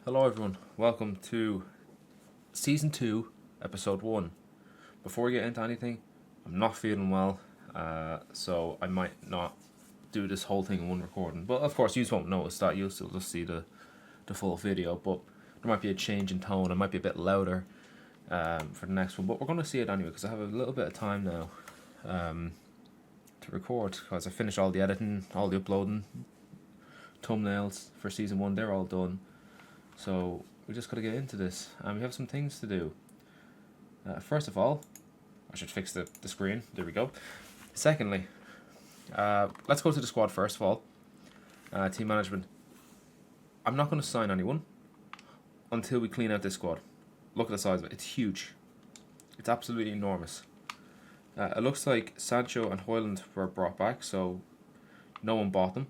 Hello everyone, welcome to Season 2, Episode 1. Before we get into anything, I'm not feeling well, so I might not do this whole thing in one recording. But of course, you won't notice that, you'll still just see the full video, but there might be a change in tone, I might be a bit louder for the next one, but we're going to see it anyway, because I have a little bit of time now to record, because I finished all the editing, all the uploading, thumbnails for Season 1, they're all done. So we just got to get into this, and we have some things to do. First of all, I should fix the screen. There we go. Secondly, let's go to the squad first of all. Team management. I'm not going to sign anyone until we clean out this squad. Look at the size of it. It's huge. It's absolutely enormous. It looks like Sancho and Højlund were brought back, so no one bought them.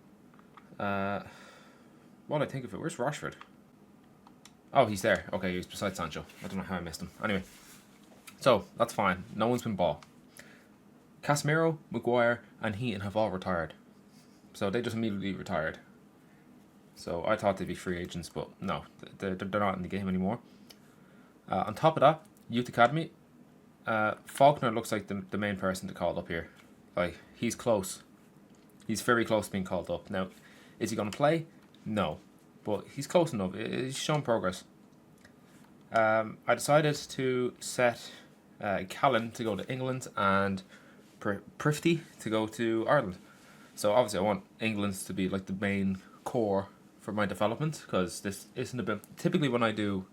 What do I think of it? Where's Rashford? Oh, he's there. Okay, he's beside Sancho. I don't know how I missed him. Anyway, so that's fine. No one's been bought. Casemiro, Maguire, and Heaton have all retired. So they just immediately retired. So I thought they'd be free agents, but no, they're not in the game anymore. On top of that, Youth Academy. Faulkner looks like the main person to call up here. Like, he's close. He's very close to being called up. Now, is he going to play? No. But he's close enough. He's shown progress. I decided to set Callan to go to England and Prifty to go to Ireland. So obviously I want England to be like the main core for my development, because this isn't about, typically when I do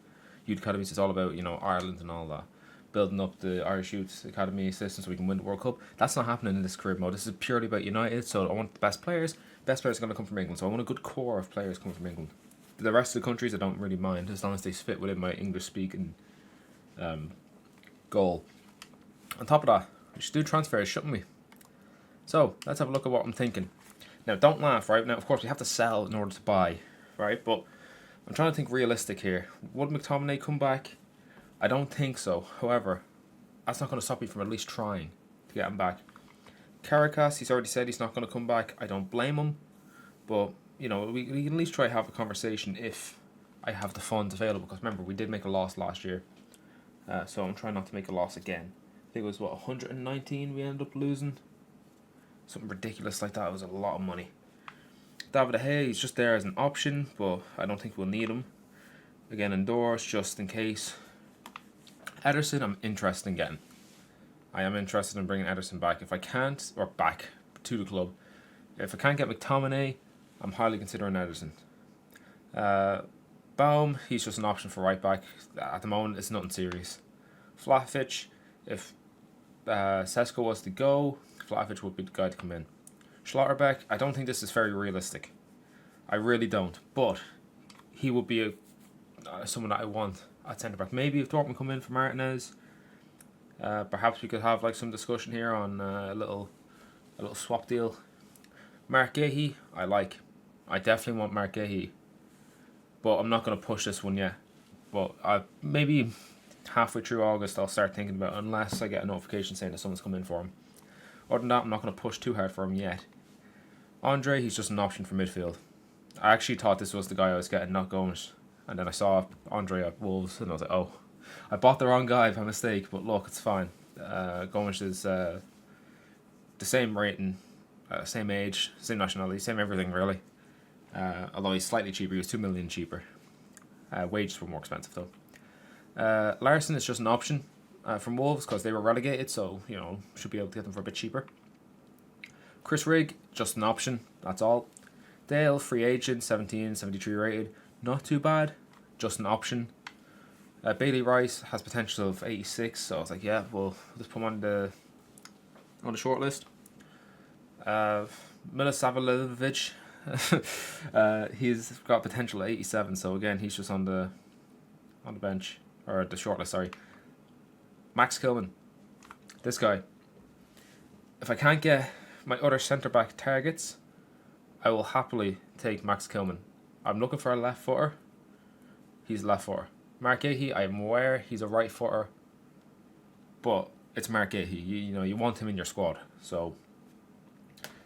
youth academies, it's all about, you know, Ireland and all that, building up the Irish Youth Academy system so we can win the World Cup. That's not happening in this career mode. This is purely about United, so I want the best players. Best players are going to come from England, so I want a good core of players coming from England. The rest of the countries I don't really mind, as long as they fit within my English speaking goal. On top of that, we should do transfers, shouldn't we? So let's have a look at what I'm thinking. Now, don't laugh, right? Now, of course, we have to sell in order to buy, right? But I'm trying to think realistic here. Would McTominay come back? I don't think so. However, that's not going to stop me from at least trying to get him back. Caracas, he's already said he's not going to come back. I don't blame him. But, you know, we can at least try to have a conversation if I have the funds available. Because remember, we did make a loss last year. So I'm trying not to make a loss again. I think it was, 119 we ended up losing? Something ridiculous like that. It was a lot of money. David De Gea, he's just there as an option, but I don't think we'll need him. Again, endorsed just in case. Ederson, I'm interested in getting. I am interested in bringing Ederson back. If I can't, or back to the club. If I can't get McTominay, I'm highly considering Ederson. Baum, he's just an option for right back. At the moment, it's nothing serious. Vlahovic, if Sesko was to go, Vlahovic would be the guy to come in. Schlotterbeck, I don't think this is very realistic. I really don't. But he would be someone that I want at centre back. Maybe if Dortmund come in for Martinez, perhaps we could have like some discussion here on a little swap deal. Mark Gahey, I like. I definitely want Mark Gahey. But I'm not going to push this one yet. But maybe halfway through August I'll start thinking about it, unless I get a notification saying that someone's come in for him. Other than that, I'm not going to push too hard for him yet. Andre, he's just an option for midfield. I actually thought this was the guy I was getting, not Gomes. And then I saw Andre at Wolves and I was like, oh, I bought the wrong guy by mistake. But look, it's fine. Gomes is the same rating, same age, same nationality, same everything really. Although he's slightly cheaper, he was 2 million cheaper. Wages were more expensive though. Larson is just an option from Wolves because they were relegated, so you know should be able to get them for a bit cheaper. Chris Rigg, just an option, that's all. Dale, free agent, 17, 73 rated, not too bad, just an option. Bailey Rice has potential of 86, so I was like, yeah, well, let's put him on the short list. Milosavljevic, he's got potential at 87, so again, he's just on the bench, or the short list, sorry. Max Kilman, this guy. If I can't get my other centre-back targets, I will happily take Max Kilman. I'm looking for a left footer. He's left footer. Mark Gahey, I'm aware he's a right footer, but it's Mark Gahey. You know you want him in your squad, so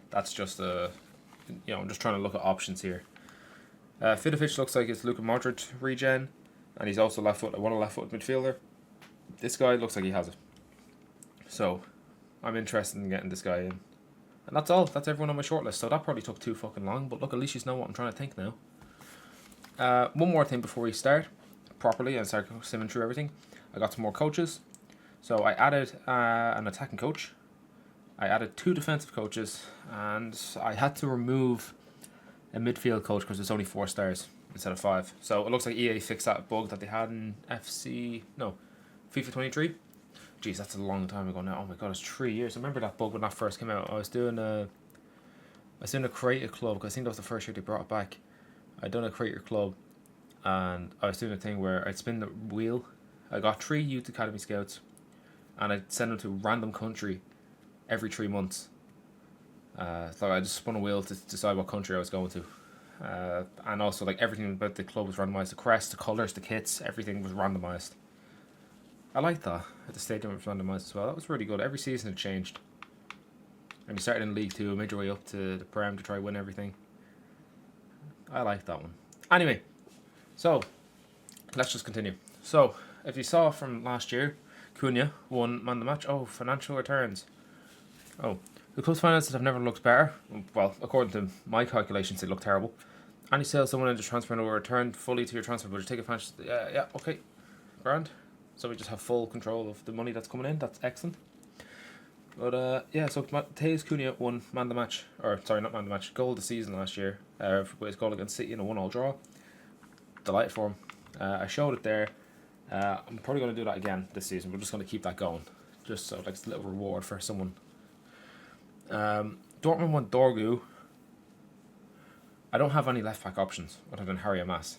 that's just I'm just trying to look at options here. Vidovic looks like it's Luka Modric regen, and he's also left foot. I want a left foot midfielder. This guy looks like he has it. So, I'm interested in getting this guy in. And that's all. That's everyone on my shortlist. So that probably took too fucking long. But look, at least you know what I'm trying to think now. One more thing before we start properly and start simming through everything. I got some more coaches. So I added an attacking coach. I added 2 defensive coaches. And I had to remove a midfield coach because it's only 4 stars instead of 5. So it looks like EA fixed that bug that they had in FIFA 23. Jeez, that's a long time ago now. Oh my god, it's 3 years. I remember that bug when that first came out. I was doing a creative club, because I think that was the first year they brought it back. I'd done a creative club, and I was doing a thing where I'd spin the wheel. I got 3 youth academy scouts, and I'd send them to a random country every 3 months. So I just spun a wheel to decide what country I was going to. And also, like, everything about the club was randomized. The crest, the colours, the kits, everything was randomized. I like that. At the stadium was randomized as well. That was really good. Every season it changed. And you started in League 2, made your way up to the Prem to try win everything. I like that one. Anyway, so let's just continue. So, if you saw from last year, Cunha won man of the match. Oh, financial returns. Oh, the club's finances have never looked better. Well, according to my calculations, they look terrible. Any sales someone into transfer will return fully to your transfer budget. Take advantage. Yeah, okay. Grand. So we just have full control of the money that's coming in. That's excellent. But yeah, so Mateus Cunha won man of the match, or sorry, not man of the match, goal of the season last year. With his goal against City in a 1-1 draw. Delighted for him. I showed it there. I'm probably going to do that again this season. We're just going to keep that going, just so like it's a little reward for someone. Dortmund won Dorgu. I don't have any left back options other than Harry Amas.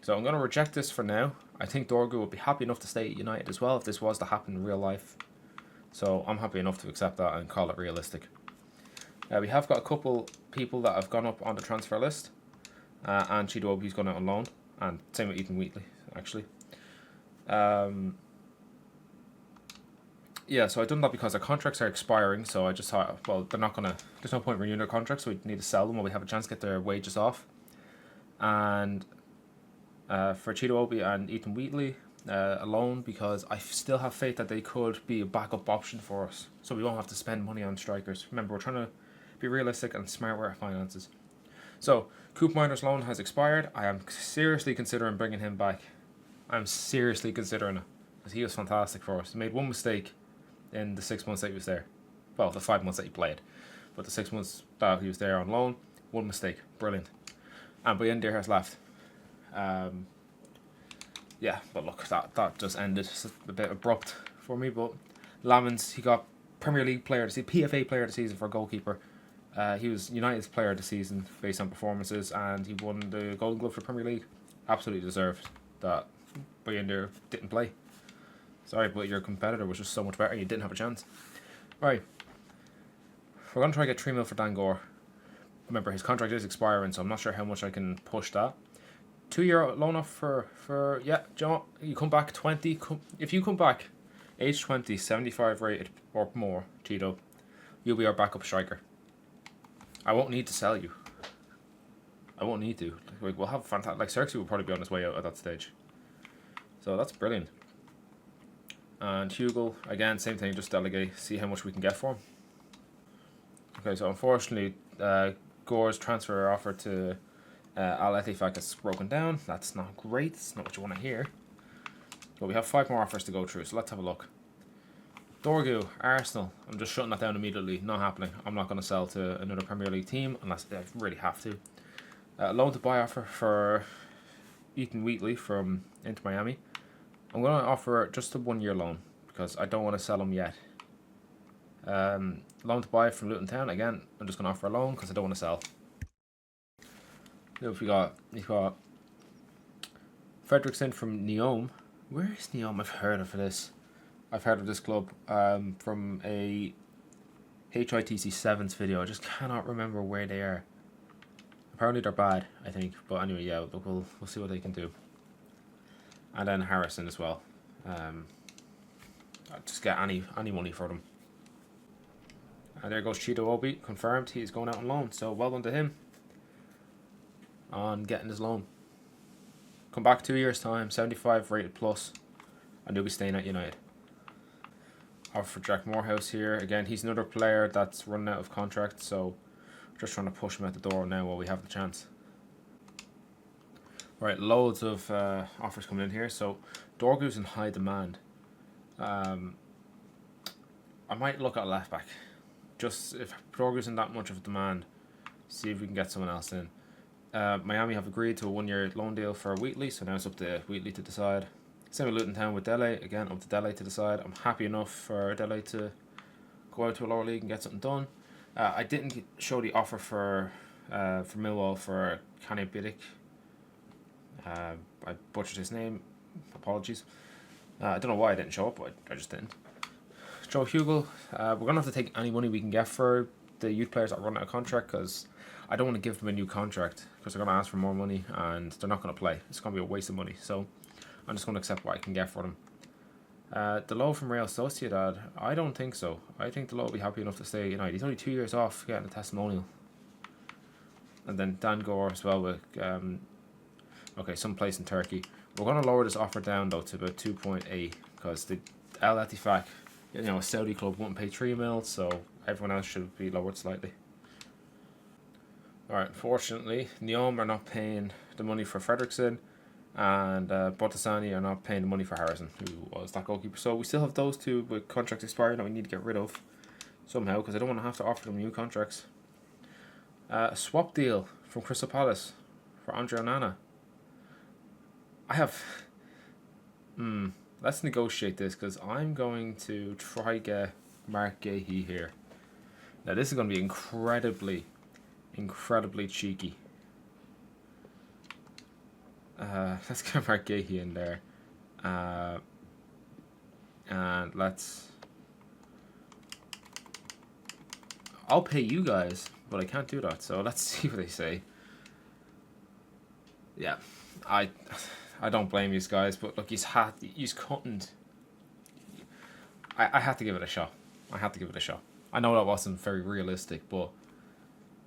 So I'm going to reject this for now. I think Dorgu would be happy enough to stay at United as well if this was to happen in real life. So I'm happy enough to accept that and call it realistic. We have got a couple people that have gone up on the transfer list. And Chidobe's gone out on loan. And same with Ethan Wheatley, actually. Yeah, so I've done that because their contracts are expiring. So I just thought, well, they're not going to... There's no point renewing their contracts, so we need to sell them while we have a chance to get their wages off. And... for Chidobe and Ethan Wheatley alone, because I still have faith that they could be a backup option for us, so we won't have to spend money on strikers. Remember, we're trying to be realistic and smart with our finances. So, Coop Miner's loan has expired. I am seriously considering bringing him back. I'm seriously considering it, because he was fantastic for us. He made one mistake in the 6 months that he was there. Well, the 5 months that he played. But the 6 months that he was there on loan, one mistake. Brilliant. And Brian Deer has left. Yeah, but look, that just ended. It's a bit abrupt for me, but Lamens, he got Premier League player of the season, PFA player of the season for a goalkeeper. He was United's player of the season based on performances, and he won the Golden Glove for Premier League. Absolutely deserved that. Brian Deer didn't play. Sorry, but your competitor was just so much better. You didn't have a chance. Right. We're going to try to get 3 mil for Dan Gore. Remember, his contract is expiring, so I'm not sure how much I can push that. 2 year loan off for yeah, John, you come back 20. If you come back age 20, 75 rated or more, Tito, you'll be our backup striker. I won't need to sell you. I won't need to. Like, we'll have fantastic. Like, Xerxes will probably be on his way out at that stage. So that's brilliant. And Hugel, again, same thing, just delegate, see how much we can get for him. Okay, so unfortunately, Gore's transfer offer to Al Ettifaq is broken down. That's not great. It's not what you want to hear. But we have 5 more offers to go through, so let's have a look. Dorgu, Arsenal. I'm just shutting that down immediately. Not happening. I'm not going to sell to another Premier League team unless I really have to. Loan to buy offer for Ethan Wheatley from Inter Miami. I'm going to offer just a 1 year loan because I don't want to sell him yet. Loan to buy from Luton Town. Again, I'm just going to offer a loan because I don't want to sell. Now we've got Fredrickson from Neom. Where is Neom? I've heard of this. I've heard of this club from a HITC Sevens video. I just cannot remember where they are. Apparently they're bad, I think. But anyway, yeah, we'll see what they can do. And then Harrison as well. I'll just get any money for them. And there goes Cheeto Obi, confirmed. He's going out on loan. So well done to him. on getting his loan. Come back 2 years time, 75 rated plus, and he'll be staying at United. Offer for Jack Morehouse here. Again, he's another player that's running out of contract, so just trying to push him out the door now while we have the chance. Right, loads of offers coming in here. So Dorgu's in high demand. I might look at left back. Just if Dorgu's in that much of demand, see if we can get someone else in. Miami have agreed to a 1-year loan deal for Wheatley, so now it's up to Wheatley to decide. Same with Luton Town with Dele, again up to Dele to decide. I'm happy enough for Dele to go out to a lower league and get something done. I didn't show the offer for Millwall for Kanye Bidic. I butchered his name, apologies. I don't know why I didn't show up, but I just didn't. Joe Hugel, we're going to have to take any money we can get for the youth players that run out of contract, because I don't want to give them a new contract because they're going to ask for more money and they're not going to play. It's going to be a waste of money, so I'm just going to accept what I can get for them. Delo from Real Sociedad, I don't think so. I think Delo will be happy enough to stay at United. He's only 2 years off getting a testimonial. And then Dan Gore as well with some place in Turkey. We're going to lower this offer down though to about 2.8 because the Al Ettifaq, a Saudi club wouldn't pay 3 mil, so everyone else should be lowered slightly. Alright, unfortunately, Neom are not paying the money for Fredrickson, and Botasani are not paying the money for Harrison, who was that goalkeeper. So we still have those two with contracts expiring that we need to get rid of somehow, because I don't want to have to offer them new contracts. A swap deal from Crystal Palace for Andre Onana. Let's negotiate this, because I'm going to try get Mark Gahey here. Now this is going to be incredibly cheeky. Let's get Mark Gahey in there. And I'll pay you guys, but I can't do that, so let's see what they say. Yeah, I don't blame you guys, but look, he's couldn't. I had to give it a shot. I know that wasn't very realistic, but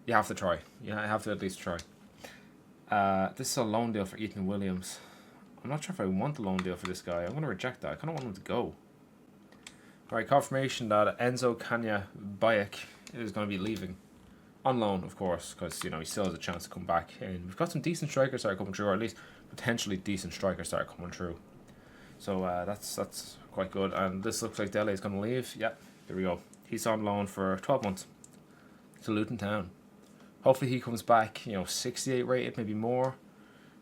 you have to try. You have to at least try. This is a loan deal for Ethan Williams. I'm not sure if I want the loan deal for this guy. I'm going to reject that. I kind of want him to go. Alright, confirmation that Enzo Castaways is going to be leaving. On loan, of course, because he still has a chance to come back. And we've got some decent strikers that are coming through, or at least potentially decent strikers that are coming through. So that's quite good. And this looks like Dele is going to leave. Yep, there we go. He's on loan for 12 months to Luton Town. Hopefully he comes back, 68 rated, maybe more.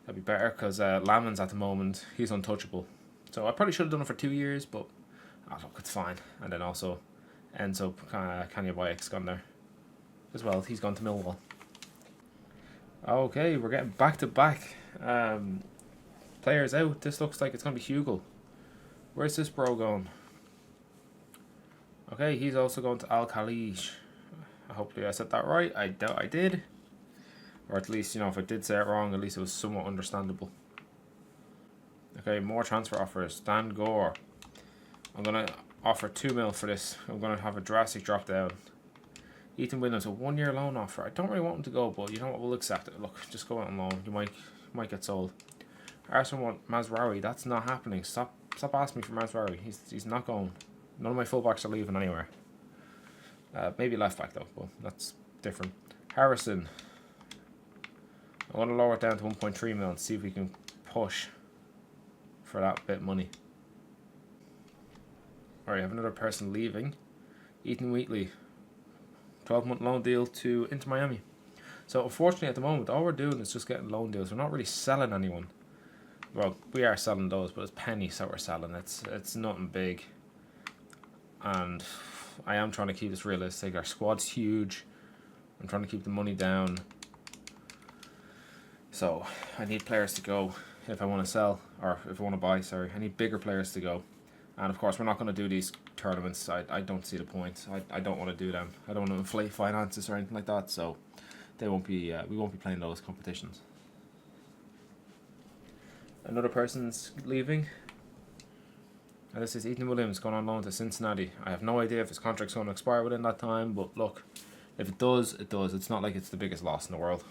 That'd be better, because Lamon's at the moment, he's untouchable. So I probably should have done it for 2 years, but look, it's fine. And then also Enzo Castaways gone there as well. He's gone to Millwall. Okay, we're getting back-to-back players out. This looks like it's going to be Hugel. Where's this bro going? Okay, he's also going to Al Khalij. Hopefully I said that right. I doubt I did. Or at least, if I did say it wrong, at least it was somewhat understandable. Okay, more transfer offers. Dan Gore. I'm going to offer 2 mil for this. I'm going to have a drastic drop down. Ethan Williams, a 1-year loan offer. I don't really want him to go, but you know what? We'll accept it. Look, just go out on loan. You might get sold. Arsenal want Mazraoui. That's not happening. Stop asking me for Mazraoui. He's not going. None of my fullbacks are leaving anywhere. Maybe left back though, but that's different. Harrison. I want to lower it down to 1.3 mil and see if we can push for that bit of money. Alright, I have another person leaving. Ethan Wheatley. 12-month loan deal to Inter Miami. So unfortunately at the moment all we're doing is just getting loan deals. We're not really selling anyone. Well, we are selling those, but it's pennies that we're selling. It's nothing big. And I am trying to keep this realistic. Our squad's huge. I'm trying to keep the money down. So I need players to go if I want to sell, or if I want to buy, sorry. I need bigger players to go. And of course we're not going to do these tournaments. I don't see the point. I don't want to do them. I don't want to inflate finances or anything like that, so they won't be we won't be playing those competitions. Another person's leaving. And this is Ethan Williams going on loan to Cincinnati. I have no idea if his contract's going to expire within that time, but look, if it does, it does. It's not like it's the biggest loss in the world.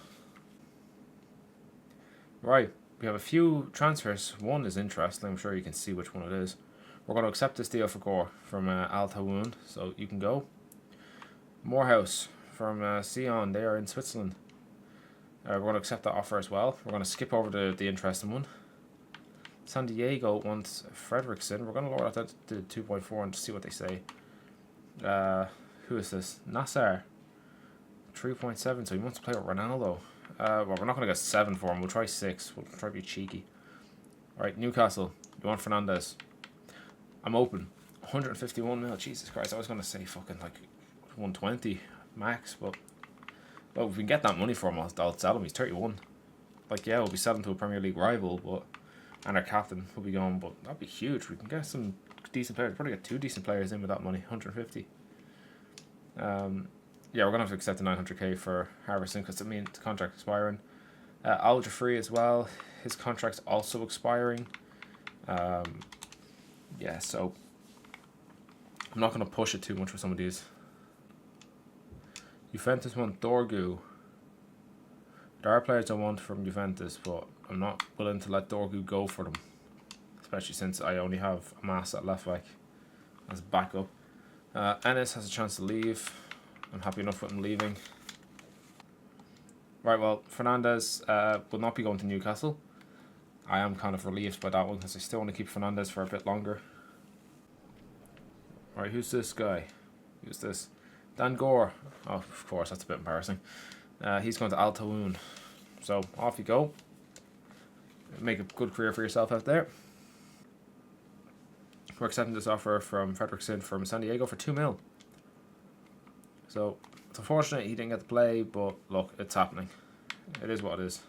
Right, we have a few transfers. One is interesting. I'm sure you can see which one it is. We're going to accept this deal for Gore from Altawoon, so you can go. Morehouse from Sion, they are in Switzerland. We're going to accept that offer as well. We're going to skip over the interesting one. San Diego wants Fredrickson. We're going to lower that to 2.4 and see what they say. Who is this? Nassar. 3.7, so he wants to play with Ronaldo. Well, we're not going to get 7 for him. We'll try 6. We'll try to be cheeky. Alright, Newcastle. You want Fernandez? I'm open. 151 mil. Jesus Christ, I was going to say fucking like 120 max, but well, if we can get that money for him, I'll sell him. He's 31. Like, yeah, we'll be selling to a Premier League rival, but and our captain will be going, but that'd be huge. We can get some decent players. Probably get 2 decent players in with that money. 150. Yeah, we're gonna have to accept the 900k for Harrison because it means the contract expiring. Al Jafri as well. His contract's also expiring. Yeah, so I'm not gonna push it too much for some of these. Juventus want Dorgu. There are players I want from Juventus, but I'm not willing to let Dorgu go for them, especially since I only have a mass at left back as backup. Ennis has a chance to leave. I'm happy enough with him leaving. Right, well, Fernandez will not be going to Newcastle. I am kind of relieved by that one because I still want to keep Fernandez for a bit longer. Right, who's this guy? Who's this? Dan Gore. Oh, of course, that's a bit embarrassing. He's going to Altawoon. So, off you go. Make a good career for yourself out there. We're accepting this offer from Fredrickson from San Diego for 2 mil. So, it's unfortunate he didn't get to play, but look, it's happening. It is what it is.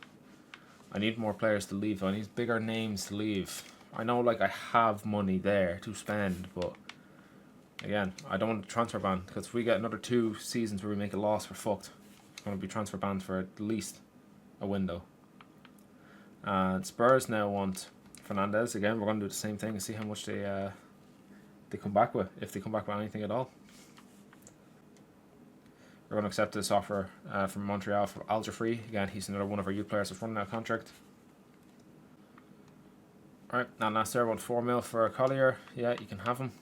I need more players to leave. I need bigger names to leave. I know, like, I have money there to spend, but again, I don't want to transfer ban because if we get another 2 seasons where we make a loss, we're fucked. It's going to be transfer banned for at least a window. And Spurs now want Fernandez. Again, we're going to do the same thing and see how much they come back with, if they come back with anything at all. We're going to accept this offer from Montreal for Al Jafri. Again, he's another one of our youth players that's running out of contract. Alright, now Nasser wants 4 mil for Collier. Yeah, you can have him.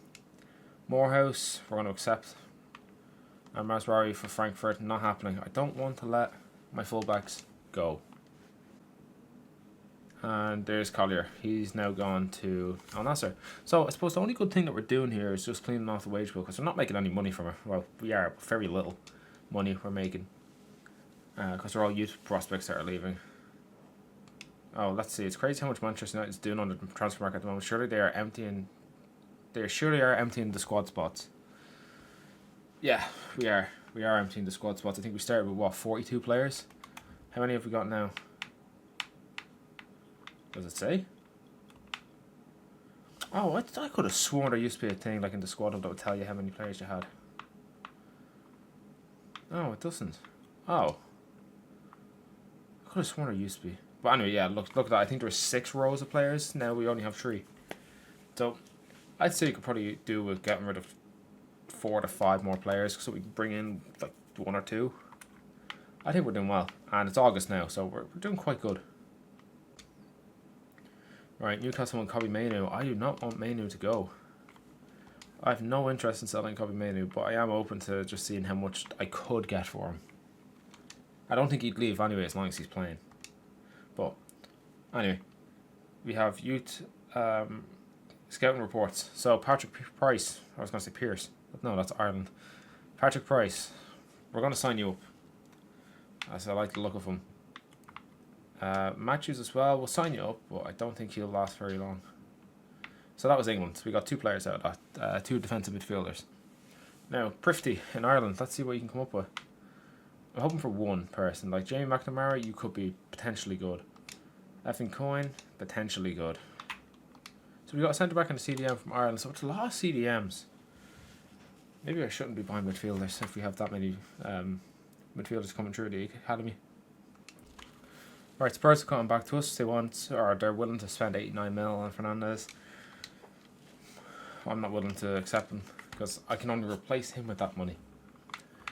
Morehouse, we're going to accept. And Masrari for Frankfurt, not happening. I don't want to let my fullbacks go. And there's Collier. He's now gone to Al Nassr. So I suppose the only good thing that we're doing here is just cleaning off the wage bill because we're not making any money from it. Well, we are, very little money we're making because they're all youth prospects that are leaving. Oh, let's see. It's crazy how much Manchester United is doing on the transfer market at the moment. Surely they are emptying. They surely are emptying the squad spots. Yeah, we are. We are emptying the squad spots. I think we started with what, 42 players. How many have we got now? Does it say? Oh, I could have sworn there used to be a thing like in the squad that would tell you how many players you had. No, it doesn't. Oh. I could have sworn there used to be. But anyway, yeah, look at that. I think there were 6 rows of players. Now we only have 3. So, I'd say you could probably do with getting rid of 4 to 5 more players so we can bring in like 1 or 2. I think we're doing well. And it's August now, so we're doing quite good. Right, Newcastle and Kobe Mainu. I do not want Mainu to go. I have no interest in selling Kobe Mainu, but I am open to just seeing how much I could get for him. I don't think he'd leave anyway as long as he's playing. But, anyway. We have youth scouting reports. So, Patrick Price. I was going to say Pierce. But no, that's Ireland. Patrick Price. We're going to sign you up. As I like the look of him. Matthews as well. We'll sign you up, but I don't think he'll last very long. So that was England. We got 2 players out of that. 2 defensive midfielders. Now, Prifty in Ireland. Let's see what you can come up with. I'm hoping for 1 person. Like Jamie McNamara, you could be potentially good. Effing Coyne, potentially good. So we got a centre back and a CDM from Ireland. So it's a lot of CDMs. Maybe I shouldn't be buying midfielders if we have that many midfielders coming through the academy. Right, Spurs are coming back to us. They're willing to spend 89 mil on Fernandez. I'm not willing to accept him because I can only replace him with that money.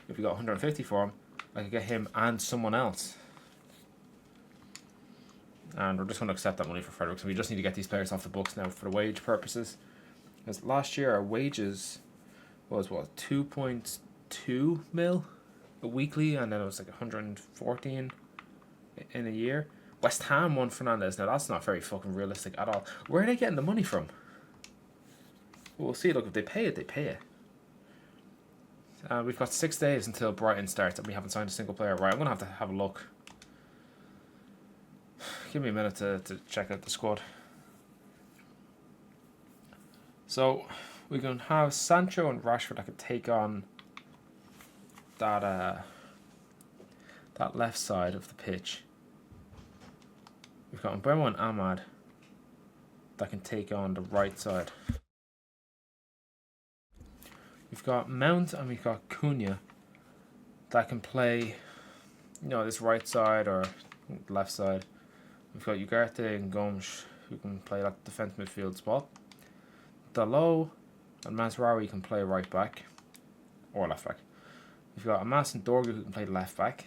If we got 150 for him, I could get him and someone else. And we're just going to accept that money for Frederick. So we just need to get these players off the books now for the wage purposes. Because last year our wages was what, 2.2 mil a weekly, and then it was like 114 in a year. West Ham won Fernandez. Now that's not very fucking realistic at all. Where are they getting the money from? Well, we'll see. Look, if they pay it, they pay it. We've got 6 days until Brighton starts, and we haven't signed a single player. Right, I'm going to have a look. Give me a minute to check out the squad. So, we can have Sancho and Rashford that could take on that that left side of the pitch. We've got Mbeumo and Ahmad that can take on the right side. We've got Mount and we've got Cunha that can play, you know, this right side or left side. We've got Ugarte and Gomes who can play that defense midfield spot. Dalot and Mazraoui can play right back or left back. We've got Amas and Dorgu who can play left back.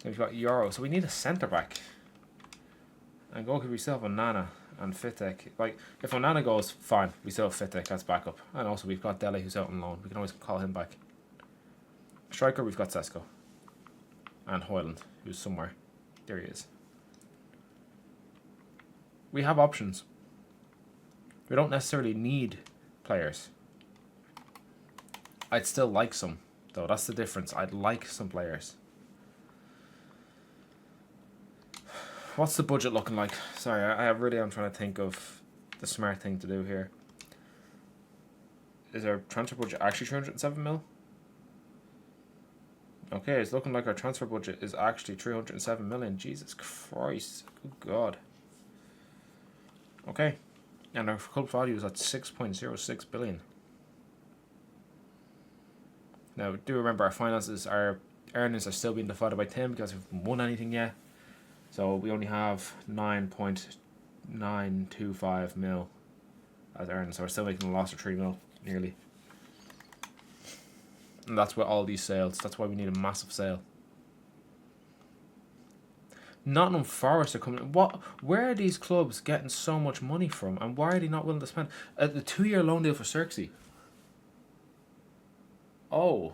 Then we've got Euro, so we need a centre back. And goalkeeper, we still have Onana and Fitek. Like, if Onana goes, fine, we still have Fitek as backup. And also we've got Dele who's out on loan. We can always call him back. Striker, we've got Sesko. And Hoyland, who's somewhere. There he is. We have options. We don't necessarily need players. I'd still like some, though. That's the difference. I'd like some players. What's the budget looking like? Sorry, I really am trying to think of the smart thing to do here. Is our transfer budget actually 307 mil? Okay, it's looking like our transfer budget is actually 307 million. Jesus Christ. Good God. Okay. And our club value is at 6.06 billion. Now, do remember our finances, our earnings are still being divided by 10 because we haven't won anything yet. So we only have 9.925 mil as earnings. So we're still making a loss of 3 mil, nearly. And that's with all these sales. That's why we need a massive sale. Nottingham Forest are coming. Where are these clubs getting so much money from? And why are they not willing to spend? The 2-year loan deal for Xerxes. Oh,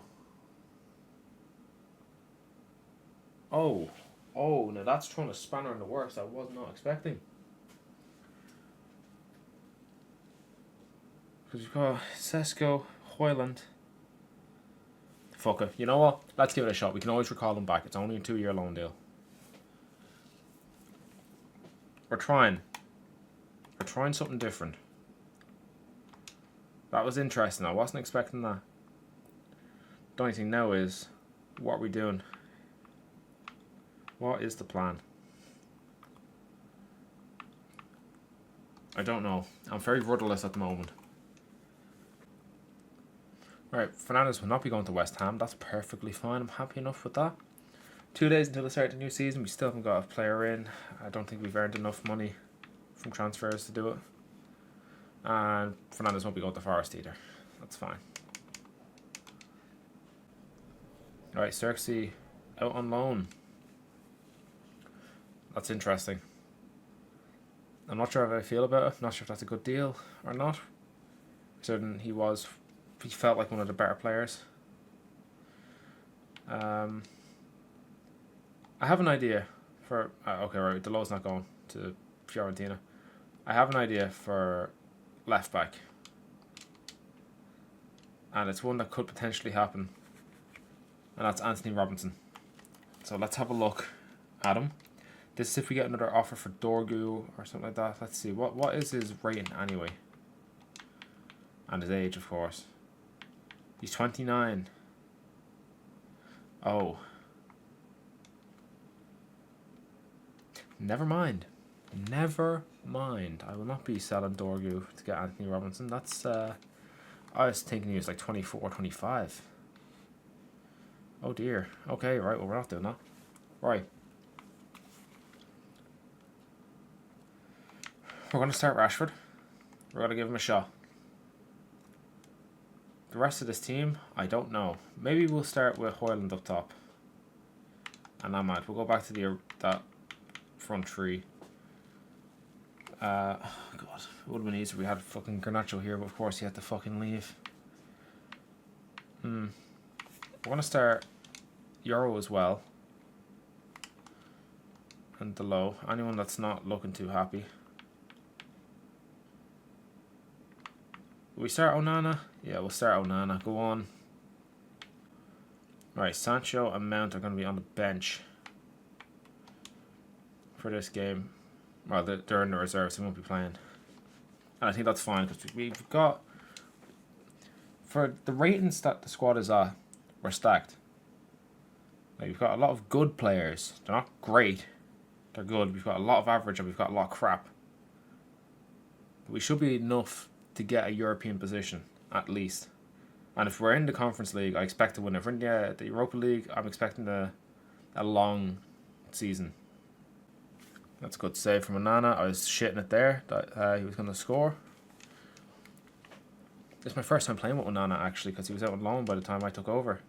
now that's throwing a spanner in the works I was not expecting. Because you've got Sesko, Hoyland. Fuck it. You know what? Let's give it a shot. We can always recall them back. It's only a 2-year loan deal. We're trying something different. That was interesting. I wasn't expecting that. The only thing now is, what are we doing? What is the plan? I don't know. I'm very rudderless at the moment. Alright, Fernandez will not be going to West Ham. That's perfectly fine. I'm happy enough with that. 2 days until the start of the new season. We still haven't got a player in. I don't think we've earned enough money from transfers to do it. And Fernandez won't be going to Forest either. That's fine. Alright, Xerxes out on loan. That's interesting. I'm not sure how I feel about it. I'm not sure if that's a good deal or not. Certain he felt like one of the better players. I have an idea for... okay, right, Delot's not going to Fiorentina. I have an idea for left back. And it's one that could potentially happen. And that's Anthony Robinson. So let's have a look at him. This is if we get another offer for Dorgu or something like that. Let's see. What is his rating anyway? And his age, of course. He's 29. Oh. Never mind. Never mind. I will not be selling Dorgu to get Anthony Robinson. That's, I was thinking he was like 24, 25. Oh dear. Okay, right. Well, we're not doing that. Right. We're going to start Rashford. We're going to give him a shot. The rest of this team, I don't know. Maybe we'll start with Hoyland up top. And Ahmad. We'll go back to that front three. God, it would have been easier if we had fucking Garnacho here, but of course he had to fucking leave. I want to start Euro as well. And Delo. Anyone that's not looking too happy. Will we start Onana? Yeah, we'll start Onana. Go on. Right, Sancho and Mount are going to be on the bench for this game. Well, they're in the reserves, they won't be playing. And I think that's fine, because we've got... For the ratings that the squad is at, we're stacked. Like, we've got a lot of good players. They're not great. They're good. We've got a lot of average and we've got a lot of crap. But we should be enough to get a European position, at least. And if we're in the Conference League, I expect to win. If we're in the Europa League, I'm expecting a long season. That's a good save from Onana. I was shitting it there that he was going to score. This is my first time playing with Onana, actually, because he was out on loan by the time I took over.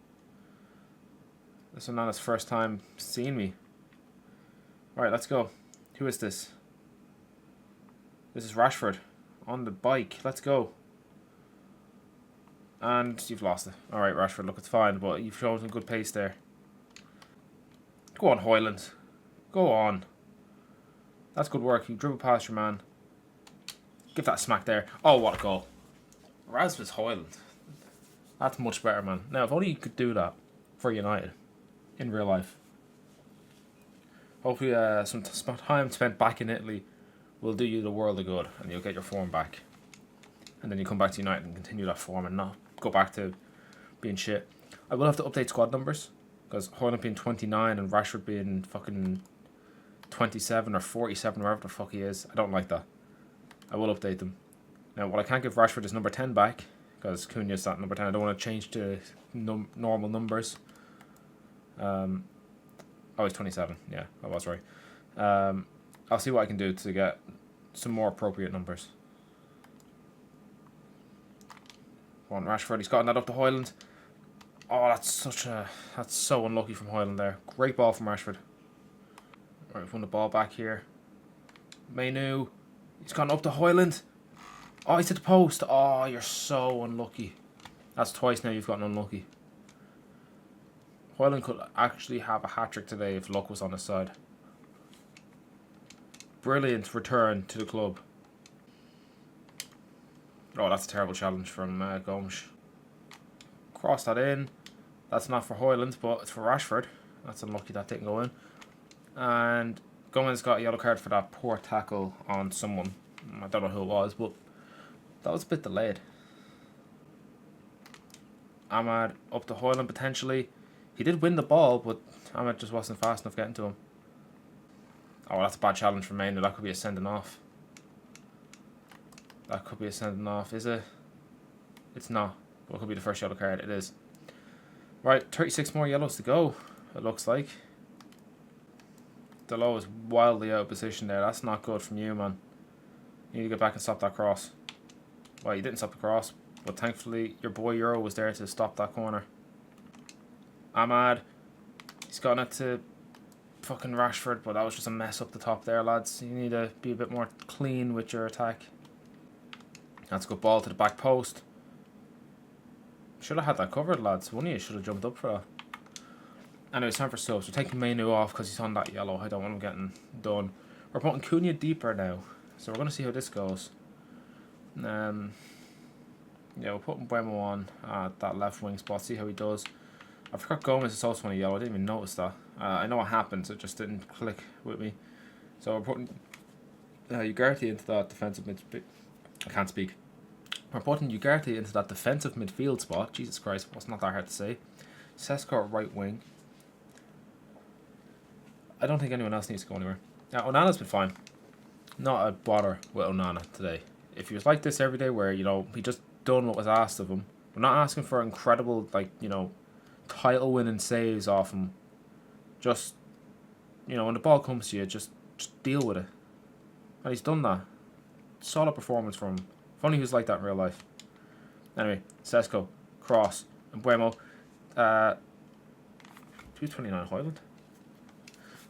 This is Onana's first time seeing me. Right, let's go. Who is this? This is Rashford on the bike. Let's go. And you've lost it. Alright, Rashford, look, it's fine, but you've shown some good pace there. Go on, Højlund. Go on. That's good work. You dribble past your man. Give that a smack there. Oh, what a goal. Rasmus Højlund. That's much better, man. Now, if only you could do that for United in real life. Hopefully some time spent back in Italy will do you the world of good and you'll get your form back. And then you come back to United and continue that form and not go back to being shit. I will have to update squad numbers because Højlund being 29 and Rashford being fucking 27 or 47, wherever the fuck he is. I don't like that. I will update them. Now, what I can't give Rashford is number 10 back because Cunha's that number 10. I don't want to change to normal numbers. Oh, he's 27. Yeah, I was right. I'll see what I can do to get some more appropriate numbers. Go on, Rashford. He's gotten that up to Højlund. Oh, that's so unlucky from Højlund there. Great ball from Rashford. Right, we've won the ball back here. Mainu. He's gone up to Højlund. Oh, he's at the post. Oh, you're so unlucky. That's twice now you've gotten unlucky. Højlund could actually have a hat-trick today if luck was on his side. Brilliant return to the club. Oh, that's a terrible challenge from Gomes. Cross that in. That's not for Højlund, but it's for Rashford. That's unlucky that didn't go in. And Gomez got a yellow card for that poor tackle on someone. I don't know who it was, but that was a bit delayed. Ahmad up to Højlund potentially. He did win the ball, but Ahmed just wasn't fast enough getting to him. Oh, that's a bad challenge for Mainu. That could be a sending off. That could be a sending off, is it? It's not. What could be the first yellow card? It is. Right, 36 more yellows to go, it looks like. Delo is wildly out of position there. That's not good from you, man. You need to get back and stop that cross. Well, you didn't stop the cross, but thankfully your boy Euro was there to stop that corner. Ahmad, he's gotten it to fucking Rashford, but that was just a mess up the top there, lads. You need to be a bit more clean with your attack. That's a good ball to the back post. Should have had that covered, lads. One of you should have jumped up for that. Anyway, it's time for subs. We're taking Mainu off because he's on that yellow. I don't want him getting done. We're putting Cunha deeper now, so we're going to see how this goes. Yeah, we're putting Buemo on at that left wing spot, see how he does. I forgot Gomez is also on a yellow. I didn't even notice that. I know what happened, so it just didn't click with me. So we're putting Ugarte into that defensive mid. I can't speak. We're putting Ugarte into that defensive midfield spot. Jesus Christ, it's not that hard to say. Sesko at right wing. I don't think anyone else needs to go anywhere. Now, Onana's been fine. Not a bother with Onana today. If he was like this every day where, you know, he just done what was asked of him. We're not asking for incredible, like, you know, title-winning saves off him. Just, you know, when the ball comes to you, just deal with it. And he's done that. Solid performance from him. If only he was like that in real life. Anyway, Sesko, Cross, and Buemo. 229 Højlund.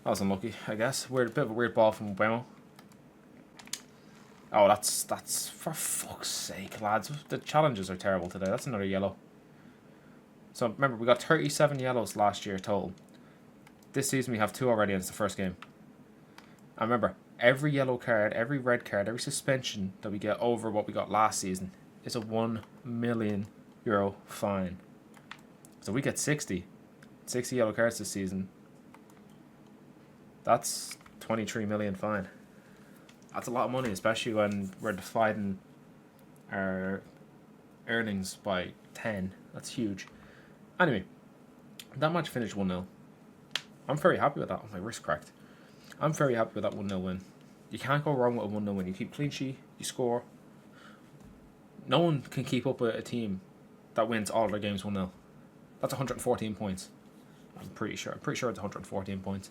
That was unlucky, I guess. Weird, bit of a weird ball from Buemo. Oh, that's for fuck's sake, lads. The challenges are terrible today. That's another yellow. So remember, we got 37 yellows last year total. This season we have 2 already, and it's the first game. And remember, every yellow card, every red card, every suspension that we get over what we got last season is a €1 million fine. So we get 60 yellow cards this season. That's 23 million fine. That's a lot of money, especially when we're dividing our earnings by 10. That's huge. Anyway, that match finished 1-0. I'm very happy with that. Oh, my wrist cracked. I'm very happy with that 1-0 win. You can't go wrong with a 1-0 win. You keep clean sheet, you score. No one can keep up with a team that wins all their games 1-0. That's 114 points. I'm pretty sure. It's 114 points.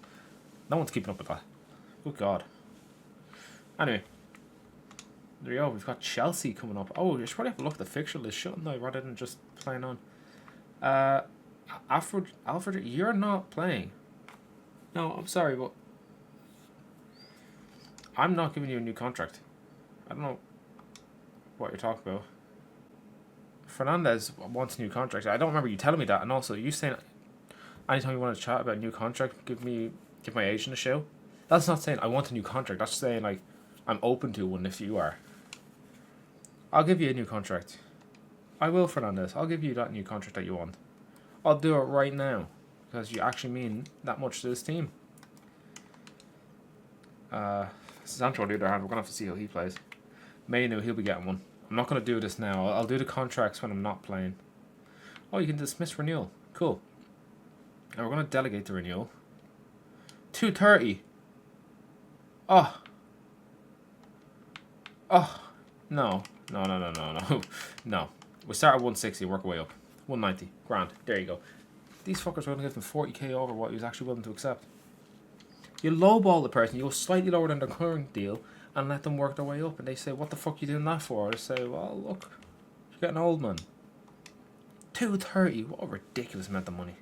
No one's keeping up with that. Good God. Anyway, there you go. We've got Chelsea coming up. Oh, you should probably have a look at the fixture list, shouldn't I, rather than just playing on. Alfred, you're not playing. No, I'm sorry, but I'm not giving you a new contract. I don't know what you're talking about. Fernandez wants a new contract. I don't remember you telling me that. And also, you saying anytime you want to chat about a new contract, give my agent a show. That's not saying I want a new contract. That's saying like I'm open to one if you are. I'll give you a new contract. I will, Fernandez. I'll give you that new contract that you want. I'll do it right now because you actually mean that much to this team. Sancho, on the other hand, we're gonna have to see how he plays. Mainu, he'll be getting one. I'm not gonna do this now. I'll do the contracts when I'm not playing. Oh, you can dismiss renewal. Cool. And we're gonna delegate the renewal. 230. Oh. No. No. We start at 160 and work our way up. 190. Grand. There you go. These fuckers are going to give them 40k over what he was actually willing to accept. You lowball the person, you go slightly lower than their current deal and let them work their way up. And they say, what the fuck are you doing that for? I say, well, look, you're getting old, man. 230. What a ridiculous amount of money.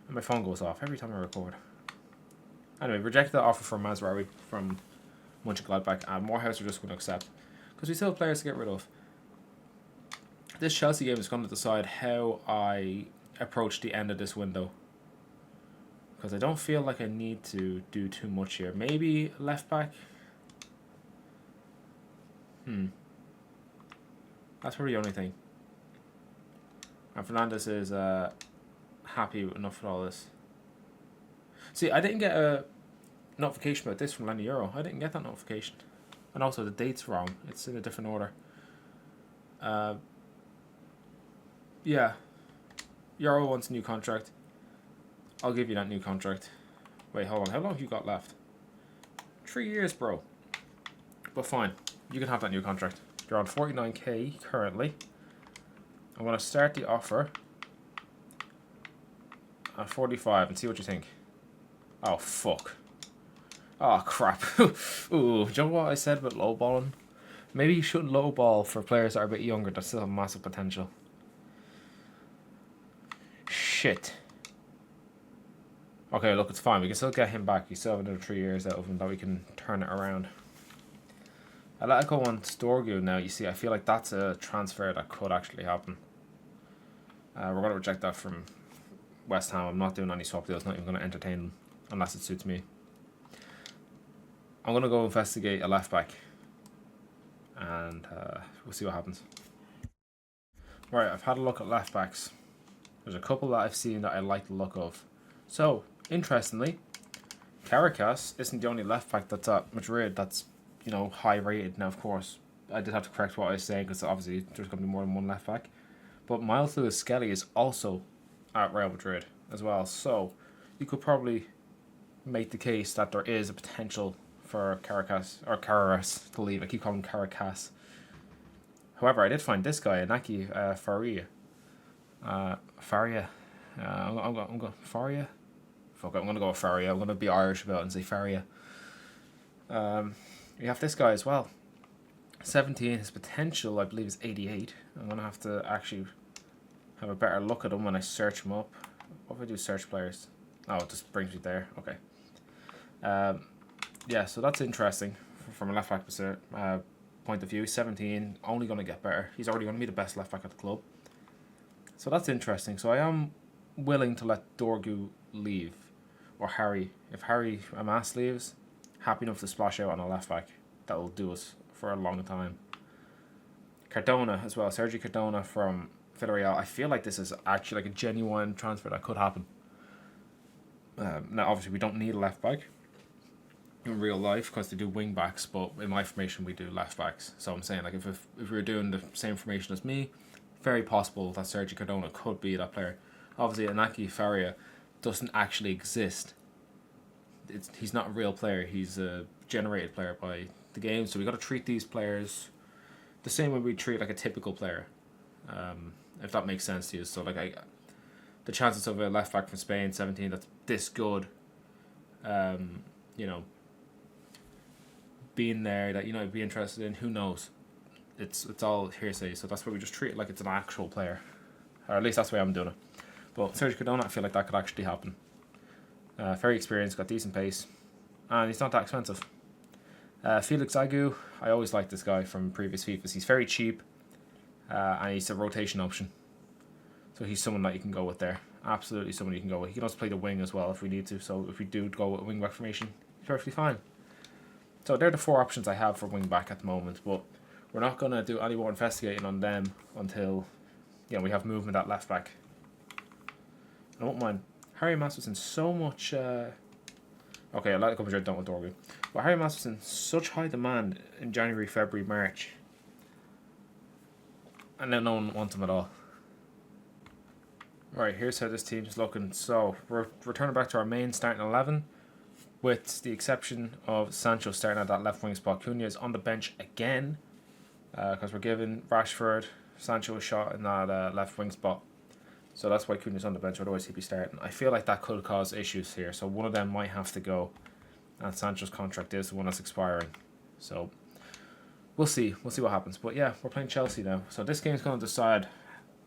And my phone goes off every time I record. Anyway, reject the offer from Mazraoui from Mönchengladbach, and Morehouse are just going to accept. Because we still have players to get rid of. This Chelsea game is going to decide how I approach the end of this window. Because I don't feel like I need to do too much here. Maybe left back. That's probably the only thing. And Fernandez is happy enough with all this. See, I didn't get a notification about this from Lenny Euro. I didn't get that notification. And also the date's wrong. It's in a different order. Yeah. Euro wants a new contract. I'll give you that new contract. Wait, hold on. How long have you got left? 3 years, bro. But fine. You can have that new contract. You're on 49k currently. I'm going to start the offer at 45 and see what you think. Oh, fuck. Oh, crap. Ooh, do you know what I said about lowballing? Maybe you shouldn't lowball for players that are a bit younger that still have massive potential. Shit. Okay, look, it's fine. We can still get him back. We still have another 3 years out of him that we can turn it around. I let it go on Storgu now. You see, I feel like that's a transfer that could actually happen. We're going to reject that from West Ham. I'm not doing any swap deals. Not even going to entertain them unless it suits me. I'm going to go investigate a left back. And we'll see what happens. Right, I've had a look at left backs. There's a couple that I've seen that I like the look of. So, interestingly, Caracas isn't the only left back that's at Madrid that's, you know, high rated. Now, of course, I did have to correct what I was saying because obviously there's going to be more than one left back. But Miles Lewis Skelly is also at Real Madrid as well. So, you could probably make the case that there is a potential for Caracas to leave. I keep calling him Caracas. However, I did find this guy, Inaki Faria. Faria. I'm going Faria. Fuck, I'm going to go with Faria. I'm going to be Irish about it and say Faria. We have this guy as well. 17. His potential, I believe, is 88. I'm going to have to actually have a better look at him when I search him up. What if I do search players? Oh, it just brings me there. Okay. Yeah, so that's interesting from a left back point of view. 17, only going to get better. He's already going to be the best left back at the club. So that's interesting. So I am willing to let Dorgu leave, or Harry. If Harry Amas leaves, happy enough to splash out on a left back. That will do us for a long time. Cardona as well. Sergio Cardona from Villarreal. I feel like this is actually like a genuine transfer that could happen. Now, obviously, we don't need a left back in real life because they do wing backs, but in my formation we do left backs. So I'm saying, like, if we were doing the same formation as me, very possible that Sergio Cardona could be that player. Obviously, Inaki Faria doesn't actually exist. He's not a real player. He's a generated player by the game. So we got to treat these players the same way we treat like a typical player, if that makes sense to you. So like the chances of a left back from Spain, 17, that's this good, you know, being there that, you know, I'd be interested in, who knows? It's all hearsay. So that's why we just treat it like it's an actual player, or at least that's the way I'm doing it. But Sergio Cardona, I feel like that could actually happen. Very experienced, got decent pace, and he's not that expensive. Felix Agu, I always liked this guy from previous FIFAs. He's very cheap, and he's a rotation option. So he's someone that you can go with there. Absolutely someone you can go with. He can also play the wing as well if we need to. So if we do go with a wing back formation, he's perfectly fine. So they're the 4 options I have for wing back at the moment. But we're not going to do any more investigating on them until, you know, we have movement at left back. I don't mind. Harry Masterson so much. Okay, I like to come here done with Dorgu. But Harry Masterson, such high demand in January, February, March. And then no one wants him at all. Right, here's how this team's looking. So, we're returning back to our main starting 11, with the exception of Sancho starting at that left wing spot. Cunha is on the bench again, because we're giving Rashford, Sancho a shot in that left wing spot. So that's why Cunha's on the bench, otherwise he'd be starting. I feel like that could cause issues here, so one of them might have to go. And Sancho's contract is the one that's expiring. So, we'll see. We'll see what happens. But yeah, we're playing Chelsea now. So this game's going to decide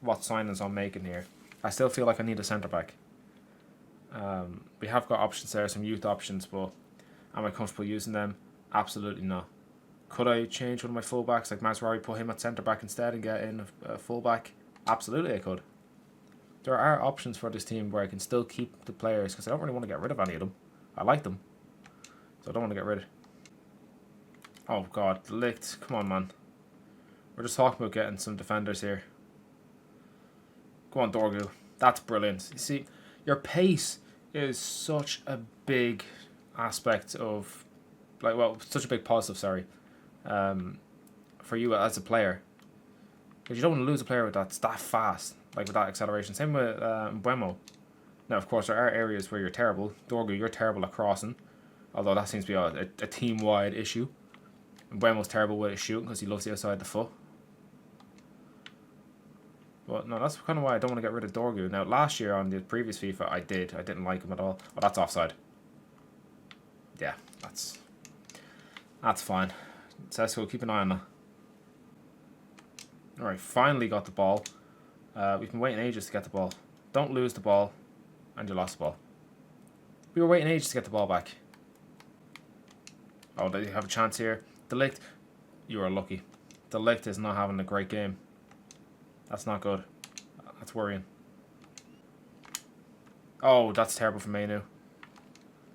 what signings I'm making here. I still feel like I need a centre-back. We have got options there, some youth options, but am I comfortable using them? Absolutely not. Could I change one of my full-backs, like Mazraoui, put him at centre-back instead and get in a full-back? Absolutely I could. There are options for this team where I can still keep the players, because I don't really want to get rid of any of them. I like them, so I don't want to get rid. Oh god, De Ligt, come on man. We're just talking about getting some defenders here. Go on Dorgu, that's brilliant. You see, your pace is such a big aspect of, like, well, such a big positive, sorry, for you as a player. Because you don't want to lose a player that's that fast, like with that acceleration. Same with Mbeumo. Now, of course, there are areas where you're terrible. Dorgu, you're terrible at crossing, although that seems to be a team-wide issue. Mbeumo's terrible with his shooting because he loves the outside the foot. But no, that's kind of why I don't want to get rid of Dorgu. Now, last year on the previous FIFA, I didn't like him at all. Oh, that's offside. Yeah, that's fine. Sesko, keep an eye on that. Alright, finally got the ball. We've been waiting ages to get the ball. Don't lose the ball, and you lost the ball. We were waiting ages to get the ball back. Oh, they have a chance here. De Ligt, you are lucky. De Ligt is not having a great game. That's not good. That's worrying. Oh, that's terrible for Mainu.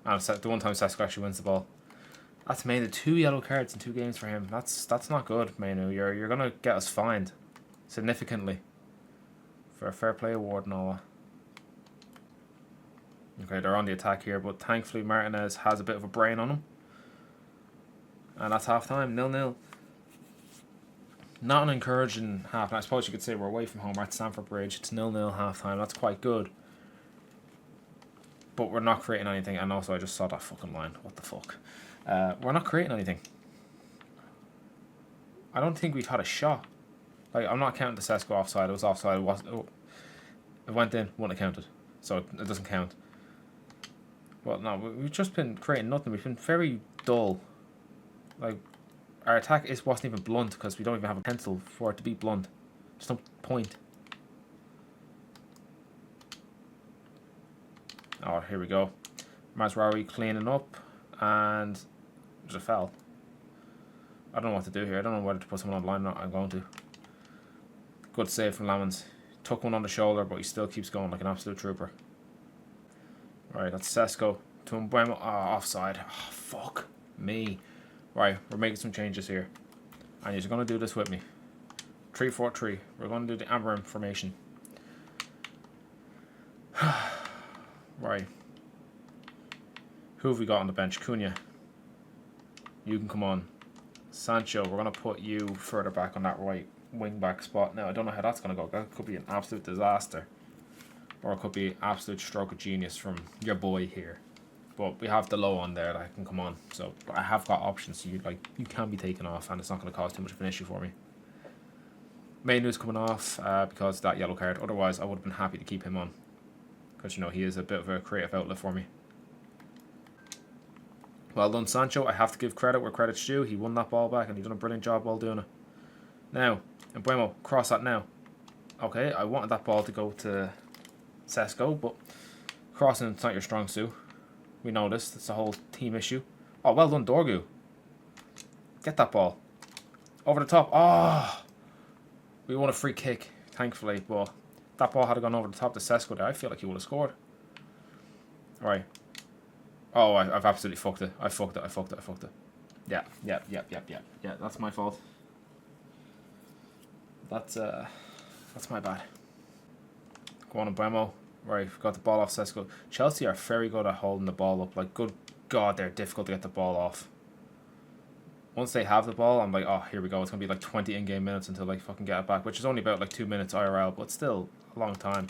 And the one time Sesko actually wins the ball. That's Mainu. 2 yellow cards in 2 games for him. That's not good, Mainu. You're gonna get us fined significantly for a fair play award and all that. Okay, they're on the attack here, but thankfully Martinez has a bit of a brain on him. And that's half time, 0-0. Not an encouraging half. And I suppose you could say we're away from home. We're at Stamford Bridge. It's 0-0 half time. That's quite good. But we're not creating anything. And also, I just saw that fucking line. What the fuck? We're not creating anything. I don't think we've had a shot. Like, I'm not counting the Sesko offside. It was offside. It went in. Wouldn't have counted. So it doesn't count. Well, no. We've just been creating nothing. We've been very dull. Like, our attack wasn't even blunt because we don't even have a pencil for it to be blunt. There's no point. Oh, here we go. Mazraoui cleaning up. And there's a foul. I don't know what to do here. I don't know whether to put someone on the line or not. I'm going to. Good save from Lamans. Took one on the shoulder, but he still keeps going like an absolute trooper. Right, that's Sesko to Mbuemo. Oh, offside. Oh, fuck me. Right, we're making some changes here. And you're going to do this with me. 3-4-3. We're going to do the Amber formation. Right. Who have we got on the bench? Cunha. You can come on. Sancho, we're going to put you further back on that right wing back spot. Now, I don't know how that's going to go. That could be an absolute disaster. Or it could be an absolute stroke of genius from your boy here. But we have the low on there that can come on. So I have got options. So you can be taken off and it's not going to cause too much of an issue for me. Mainu's coming off because of that yellow card. Otherwise, I would have been happy to keep him on. Because, he is a bit of a creative outlet for me. Well done, Sancho. I have to give credit where credit's due. He won that ball back and he done a brilliant job while doing it. Now, Mbuemo, cross that now. Okay, I wanted that ball to go to Sesko, but crossing it's not your strong suit. We know this. It's a whole team issue. Oh, well done, Dorgu. Get that ball. Over the top. Oh! We won a free kick, thankfully, but that ball had gone over the top to Sesko there. I feel like he would have scored. Alright. Oh, I've absolutely fucked it. I fucked it. Yeah, that's my fault. That's my bad. Go on, Mbuemo. Right, got the ball off Sesko. Chelsea are very good at holding the ball up. Like, good God, they're difficult to get the ball off. Once they have the ball, I'm like, oh, here we go. It's going to be like 20 in-game minutes until they fucking get it back, which is only about like 2 minutes IRL, but still a long time.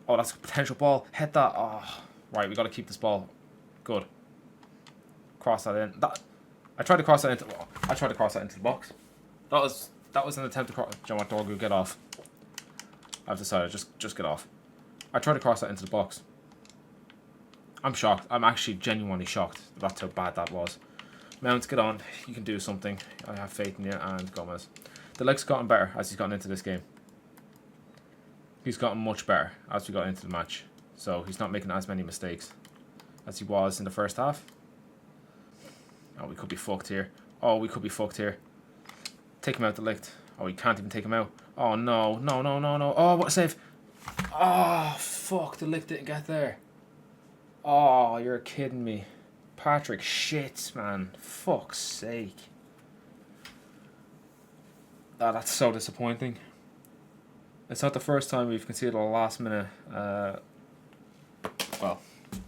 Oh, that's a potential ball. Hit that. Oh, right, we got to keep this ball. Good. Cross that in. I tried to cross that into the box. That was an attempt to cross. Do you know what, Dorgu, get off. I've decided, just get off. I tried to cross that into the box. I'm shocked. I'm actually genuinely shocked. That's how bad that was. Mount, get on. You can do something. I have faith in you. And Gomez. The leg's gotten better as he's gotten into this game. He's gotten much better as we got into the match. So he's not making as many mistakes as he was in the first half. Oh, we could be fucked here. Take him out, the Ligt. Oh, we can't even take him out. Oh, no. Oh, what a save. Oh, fuck. The Ligt didn't get there. Oh, you're kidding me. Patrick shits, man. Fuck's sake. Oh, that's so disappointing. It's not the first time we've conceded a last minute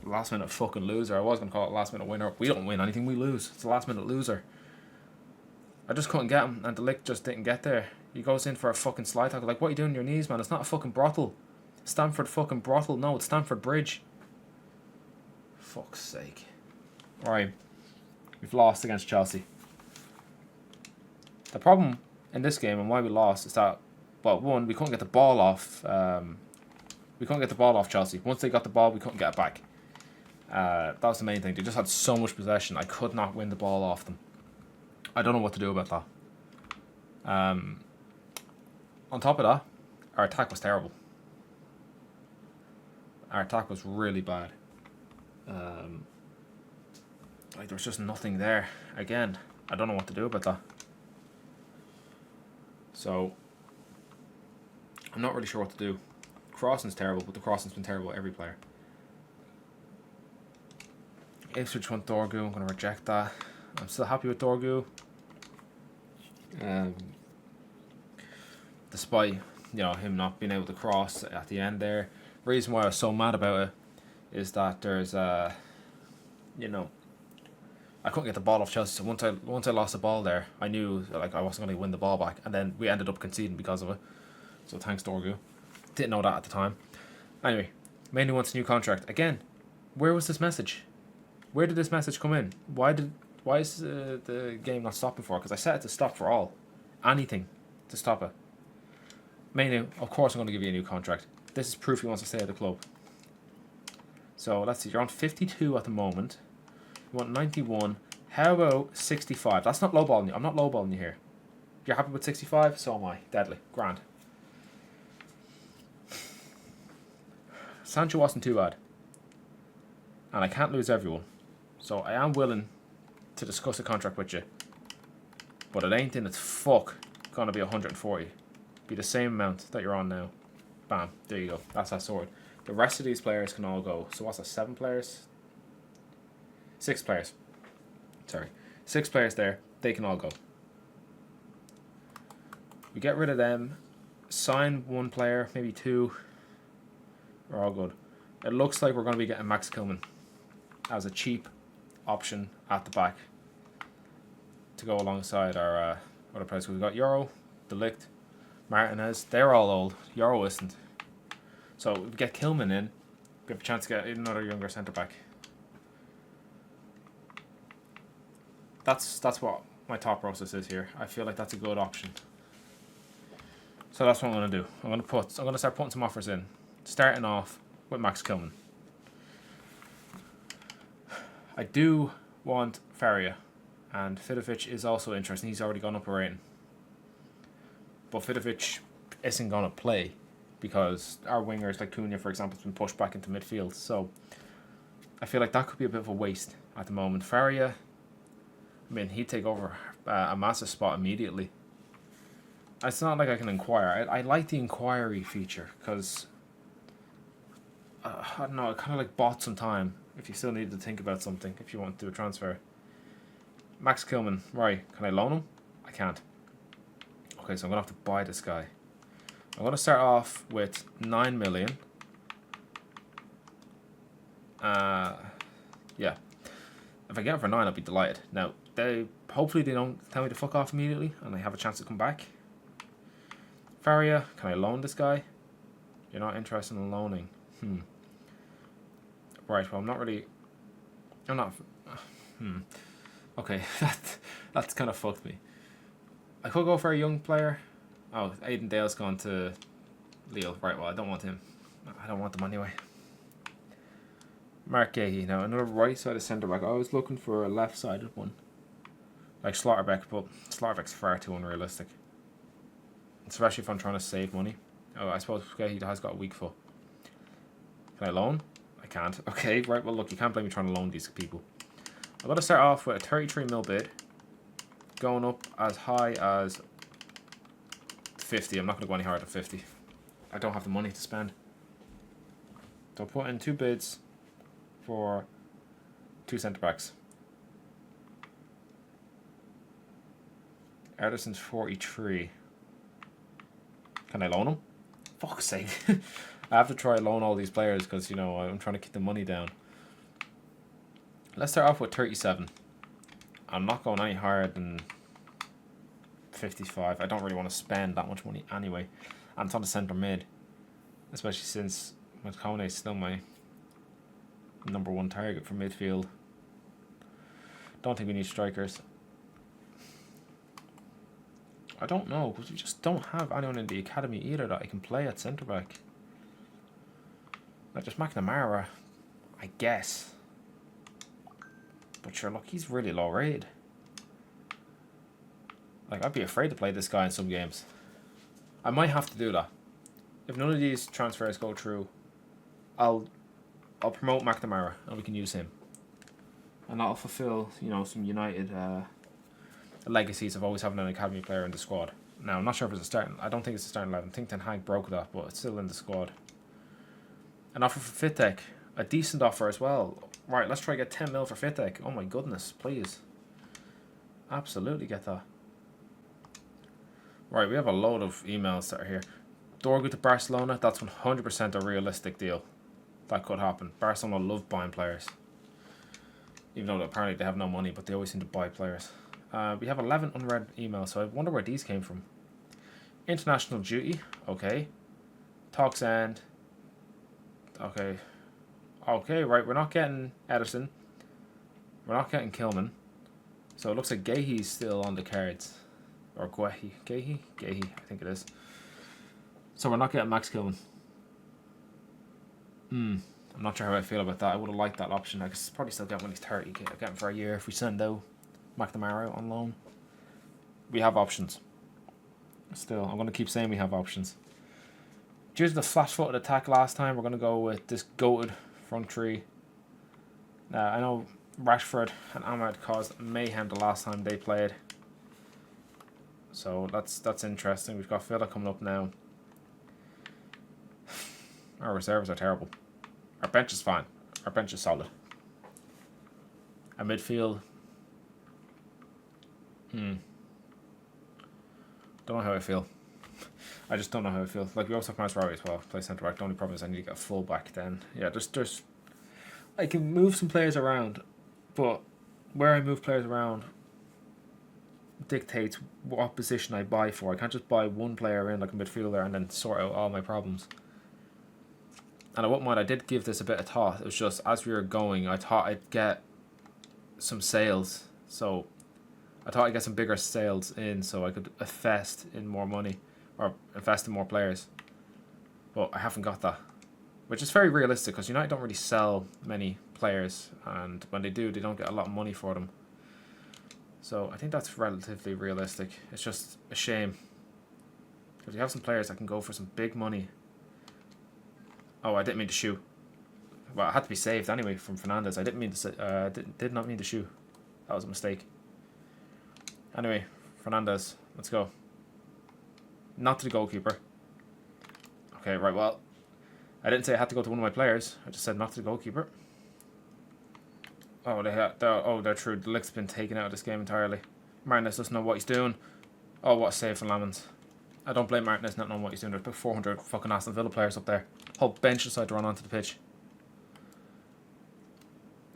last minute fucking loser. I was going to call it last minute winner. We don't win anything, we lose. It's a last minute loser. I just couldn't get him and the Lick just didn't get there. He goes in for a fucking slide tackle. Like, what are you doing on your knees, man? It's not a fucking brothel. Stamford fucking brothel. No, it's Stamford Bridge. Fuck's sake. Alright. We've lost against Chelsea. The problem in this game and why we lost is that, well, one, we couldn't get the ball off. We couldn't get the ball off Chelsea. Once they got the ball, we couldn't get it back. That was the main thing. They just had so much possession. I could not win the ball off them. I don't know what to do about that. On top of that, our attack was terrible. Our attack was really bad. Like, there was just nothing there. Again, I don't know what to do about that. So, I'm not really sure what to do. Crossing's terrible, but the crossing's been terrible every player. Ipswich want Dorgu. I'm going to reject that. I'm still happy with Dorgu. Despite, him not being able to cross at the end there. The reason why I was so mad about it is that there's I couldn't get the ball off Chelsea. So once I lost the ball there, I knew like I wasn't going to win the ball back, and then we ended up conceding because of it. So thanks, Dorgu. Didn't know that at the time. Anyway, Mainly wants a new contract again. Where was this message? Where did this message come in? Why is the game not stopping for? Because I set it to stop for all, anything to stop it. Mainly, of course, I'm going to give you a new contract. This is proof he wants to stay at the club. So let's see. You're on 52 at the moment. You want 91. How about 65? That's not lowballing you. I'm not lowballing you here. You're happy with 65? So am I. Deadly. Grand. Sancho wasn't too bad. And I can't lose everyone. So I am willing to discuss a contract with you. But it ain't in its fuck gonna be 140. Be the same amount that you're on now. Bam, there you go. That's that sorted. The rest of these players can all go. So what's that, 7 players? 6 players. Sorry. 6 players there. They can all go. We get rid of them. Sign 1 player, maybe 2. We're all good. It looks like we're going to be getting Max Kilman as a cheap option at the back to go alongside our other players. We've got Euro, Delict, Martinez. They're all old. Euro isn't. So if we get Kilman in, we have a chance to get another younger centre back. That's what my thought process is here. I feel like that's a good option. So that's what I'm gonna do. I'm gonna start putting some offers in, starting off with Max Kilman. I do want Faria, and Vidovic is also interesting. He's already gone up a rating, but Vidovic isn't gonna play because our wingers like Cunha, for example, has been pushed back into midfield. So I feel like that could be a bit of a waste at the moment. Faria, I mean, he'd take over a massive spot immediately. It's not like I can inquire. I like the inquiry feature because I don't know. It kind of like bought some time if you still need to think about something. If you want to do a transfer, Max Kilman, right? Can I loan him? I can't. Okay, so I'm gonna have to buy this guy. I'm gonna start off with 9 million. Yeah. If I get it for 9, I'll be delighted. Now, hopefully they don't tell me to fuck off immediately and I have a chance to come back. Faria, can I loan this guy? You're not interested in loaning. Right, well, I'm not... Okay, that's kind of fucked me. I could go for a young player. Oh, Aiden Dale's gone to Lille. Right, well, I don't want him. I don't want them anyway. Mark Gahey. Now, another right-sided centre-back. I was looking for a left-sided one. Like Slaughterbeck, but Slaughterbeck's far too unrealistic. Especially if I'm trying to save money. Oh, I suppose Gahey has got a weak foot. Can I loan? I can't. Okay, right, well, look, you can't blame me trying to loan these people. I'm going to start off with a 33 mil bid. Going up as high as 50. I'm not going to go any higher than 50. I don't have the money to spend. So I'll put in 2 bids for 2 centre-backs. Ederson's 43. Can I loan him? Fuck's sake. I have to try and loan all these players because, you know, I'm trying to keep the money down. Let's start off with 37. I'm not going any higher than 55. I don't really want to spend that much money anyway. And it's on the centre mid. Especially since McConaughey is still my number 1 target for midfield. Don't think we need strikers. I don't know, because we just don't have anyone in the academy either that I can play at centre back. Like, just McNamara, I guess. But sure, look, he's really low rated. Like, I'd be afraid to play this guy in some games. I might have to do that. If none of these transfers go through, I'll promote McNamara and we can use him. And that'll fulfill, you know, some United legacies of always having an academy player in the squad. Now, I'm not sure if it's a starting... I don't think it's a starting 11. I think Ten Hag broke that, but it's still in the squad. An offer for Fitek. A decent offer as well. Right, let's try to get 10 mil for Fitek. Oh my goodness, please. Absolutely get that. Right, we have a load of emails that are here. Dorgu to Barcelona. That's 100% a realistic deal. That could happen. Barcelona love buying players. Even though apparently they have no money, but they always seem to buy players. We have 11 unread emails, so I wonder where these came from. International duty, okay. Talks end. Okay. Okay, right, we're not getting Ederson. We're not getting Kilman. So it looks like Gahey's still on the cards. Or Gahey. Gahey, I think it is. So we're not getting Max Kilman. I'm not sure how I feel about that. I would have liked that option. I could probably still get him when he's 30. I get him for a year if we send out McNamara on loan. We have options. Still, I'm going to keep saying we have options. Due to the flash-footed attack last time, we're going to go with this goated front three. Now, I know Rashford and Ahmad caused mayhem the last time they played. So that's interesting. We've got Villa coming up now. Our reserves are terrible. Our bench is fine. Our bench is solid. Our midfield. Don't know how I feel. I just don't know how I feel. Like, we also have Masraoui as well. Play centre back. The only problem is I need to get a full back then. Yeah, there's I can move some players around, but where I move players around dictates what position I buy for. I can't just buy one player in like a midfielder and then sort out all my problems. And I won't mind, I did give this a bit of thought. It was just, as we were going, I thought I'd get some sales. So I thought I'd get some bigger sales in so I could invest in more money or invest in more players. But I haven't got that, which is very realistic because United don't really sell many players, and when they do, they don't get a lot of money for them. So I think that's relatively realistic. It's just a shame because you have some players that can go for some big money. Oh, I didn't mean to shoot. Well, it had to be saved anyway from Fernandez. I didn't mean to. Did not mean to shoot. That was a mistake. Anyway, Fernandez, let's go. Not to the goalkeeper. Okay, right. Well, I didn't say I had to go to one of my players. I just said not to the goalkeeper. Oh, they're true. The lick's been taken out of this game entirely. Martinez doesn't know what he's doing. Oh, what a save from Lamans. I don't blame Martinez not knowing what he's doing. There's about 400 fucking Aston Villa players up there. Whole bench decided to run onto the pitch.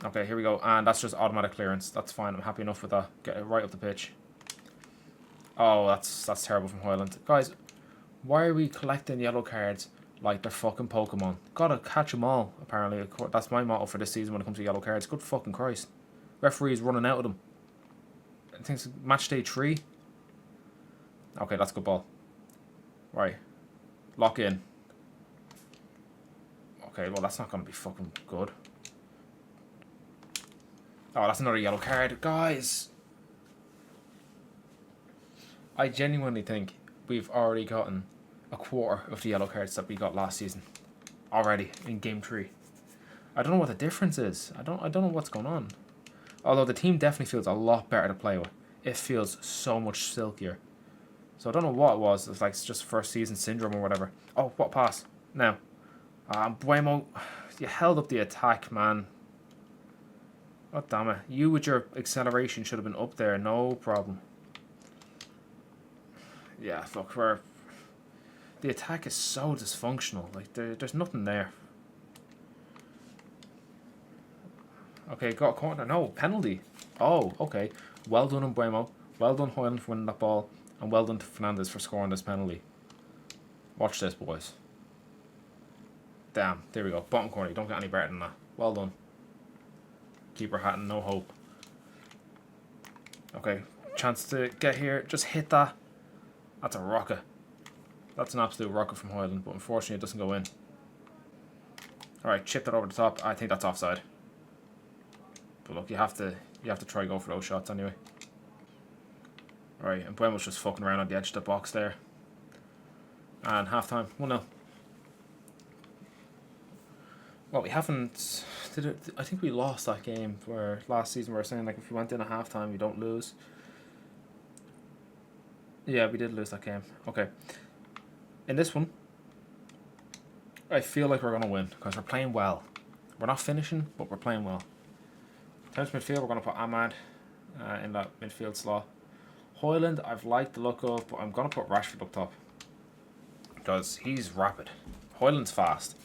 Okay, here we go. And that's just automatic clearance. That's fine. I'm happy enough with that. Get it right up the pitch. Oh, that's terrible from Højlund. Guys, why are we collecting yellow cards like they're fucking Pokemon? Gotta catch them all, apparently. That's my motto for this season when it comes to yellow cards. Good fucking Christ. Referee's running out of them. I think it's match day 3. Okay, that's a good ball. Right. Lock in. Okay, well, that's not going to be fucking good. Oh, that's another yellow card. Guys! I genuinely think we've already gotten a quarter of the yellow cards that we got last season. Already, in Game 3. I don't know what the difference is. I don't know what's going on. Although the team definitely feels a lot better to play with. It feels so much silkier. So I don't know what it was. It's like it's just first season syndrome or whatever. Oh, what pass? Now. Buemo, you held up the attack, man. God damn it. You with your acceleration should have been up there. No problem. Yeah, look, the attack is so dysfunctional. Like, there's nothing there. Okay, got a corner. No, penalty. Oh, okay. Well done on Buemo. Well done Højlund for winning that ball. And well done to Fernandez for scoring this penalty. Watch this, boys. Damn, there we go. Bottom corner. You don't get any better than that. Well done. Keeper Hatton, no hope. Okay, chance to get here. Just hit that. That's a rocket. That's an absolute rocket from Højlund, but unfortunately it doesn't go in. Alright, chip that over the top. I think that's offside. But look, you have to try go for those shots anyway. Alright, and Buemo's just fucking around on the edge of the box there. And half time, 1-0. Well, we haven't. I think we lost that game where last season we were saying like if we went in at half time we don't lose. Yeah, we did lose that game. Okay. In this one, I feel like we're going to win because we're playing well. We're not finishing, but we're playing well. In terms of midfield, we're going to put Ahmad in that midfield slot. Højlund, I've liked the look of, but I'm going to put Rashford up top because he's rapid. Højlund's fast.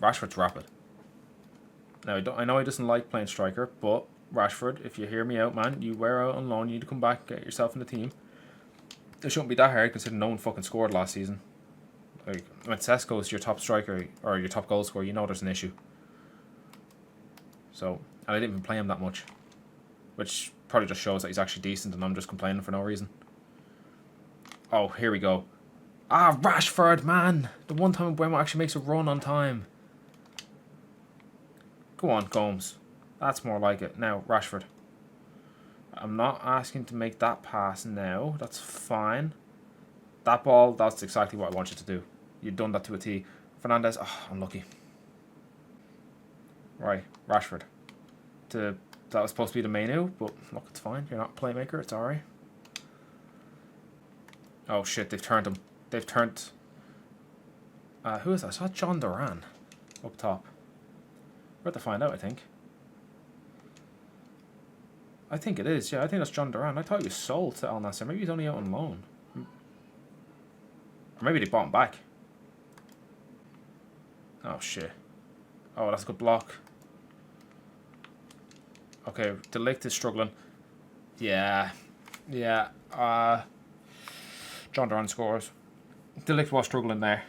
Rashford's rapid. Now, I know he doesn't like playing striker, but Rashford, if you hear me out, man, you were out on loan, you need to come back, get yourself in the team. It shouldn't be that hard considering no one fucking scored last season. Like, when Sesko's your top striker or your top goal scorer, you know there's an issue. So, and I didn't even play him that much, which probably just shows that he's actually decent and I'm just complaining for no reason. Oh, here we go. Ah, Rashford, man! The one time Buemo actually makes a run on time. Go on, Gomes. That's more like it. Now, Rashford. I'm not asking to make that pass now. That's fine. That ball, that's exactly what I want you to do. You've done that to a T. Fernandez, oh, unlucky. Right, Rashford. that was supposed to be the menu, but look, it's fine. You're not a playmaker. It's alright. Oh shit! They've turned him. They've turned. Who is that? I saw John Duran up top. We're to find out. I think it is. Yeah, I think that's John Duran. I thought he was sold to Al Nassr. Maybe he's only out on loan. Or maybe they bought him back. Oh shit. Oh, that's a good block. Okay, De Ligt is struggling. Yeah. John Duran scores. De Ligt was struggling there.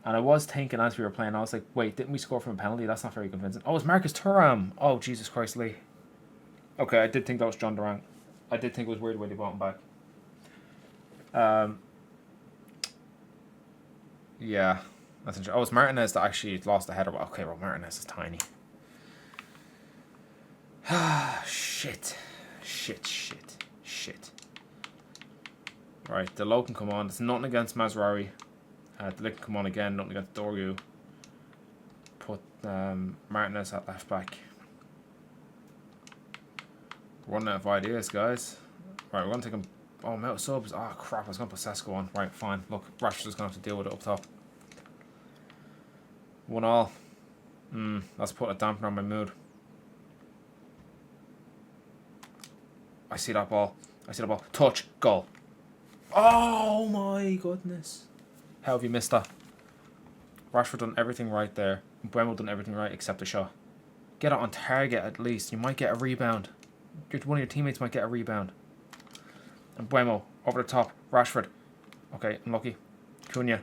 And I was thinking as we were playing, I was like, wait, didn't we score from a penalty? That's not very convincing. Oh, it's Marcus Thuram. Oh, Jesus Christ, Lee. Okay, I did think that was John Duran. I did think it was weird when they brought him back. Yeah. That's interesting. Oh, it's Martinez that actually lost the header. Okay, well, Martinez is tiny. Shit. Right, the low can come on. There's nothing against Mazraoui. The lick can come on again. Nothing against Dorgu. Put Martinez at left back. Running out of ideas, guys. Right, we're going to take him. Oh, I'm out of subs. Oh, crap. I was going to put Sesko on. Right, fine. Look, Rashford's going to have to deal with it up top. 1-1. That's putting a dampener on my mood. I see that ball. Touch. Goal. Oh, my goodness. How have you missed that? Rashford done everything right there. Mbeumo done everything right except a shot. Get it on target at least. You might get a rebound. One of your teammates might get a rebound. And Mbeumo over the top. Rashford. Okay, unlucky. Cunha.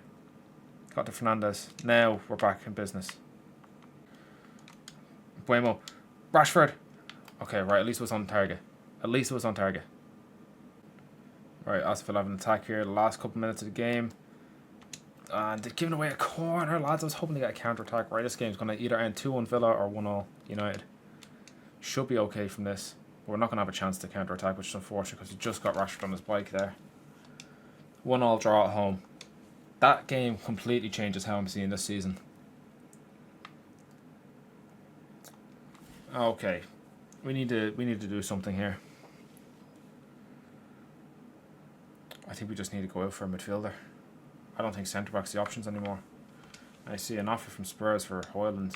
Got to Fernandez. Now we're back in business. Mbeumo. Rashford. Okay, right. At least it was on target. Right, Aston Villa have an attack here. The last couple minutes of the game. And they've given away a corner, lads. I was hoping to get a counter-attack. Right, this game's going to either end 2-1 Villa or 1-0 United. Should be okay from this. But we're not going to have a chance to counter-attack, which is unfortunate because we just got Rashford on his bike there. 1-1 draw at home. That game completely changes how I'm seeing this season. Okay. We need to do something here. I think we just need to go out for a midfielder. I don't think centre-back's the options anymore. I see an offer from Spurs for Højlund.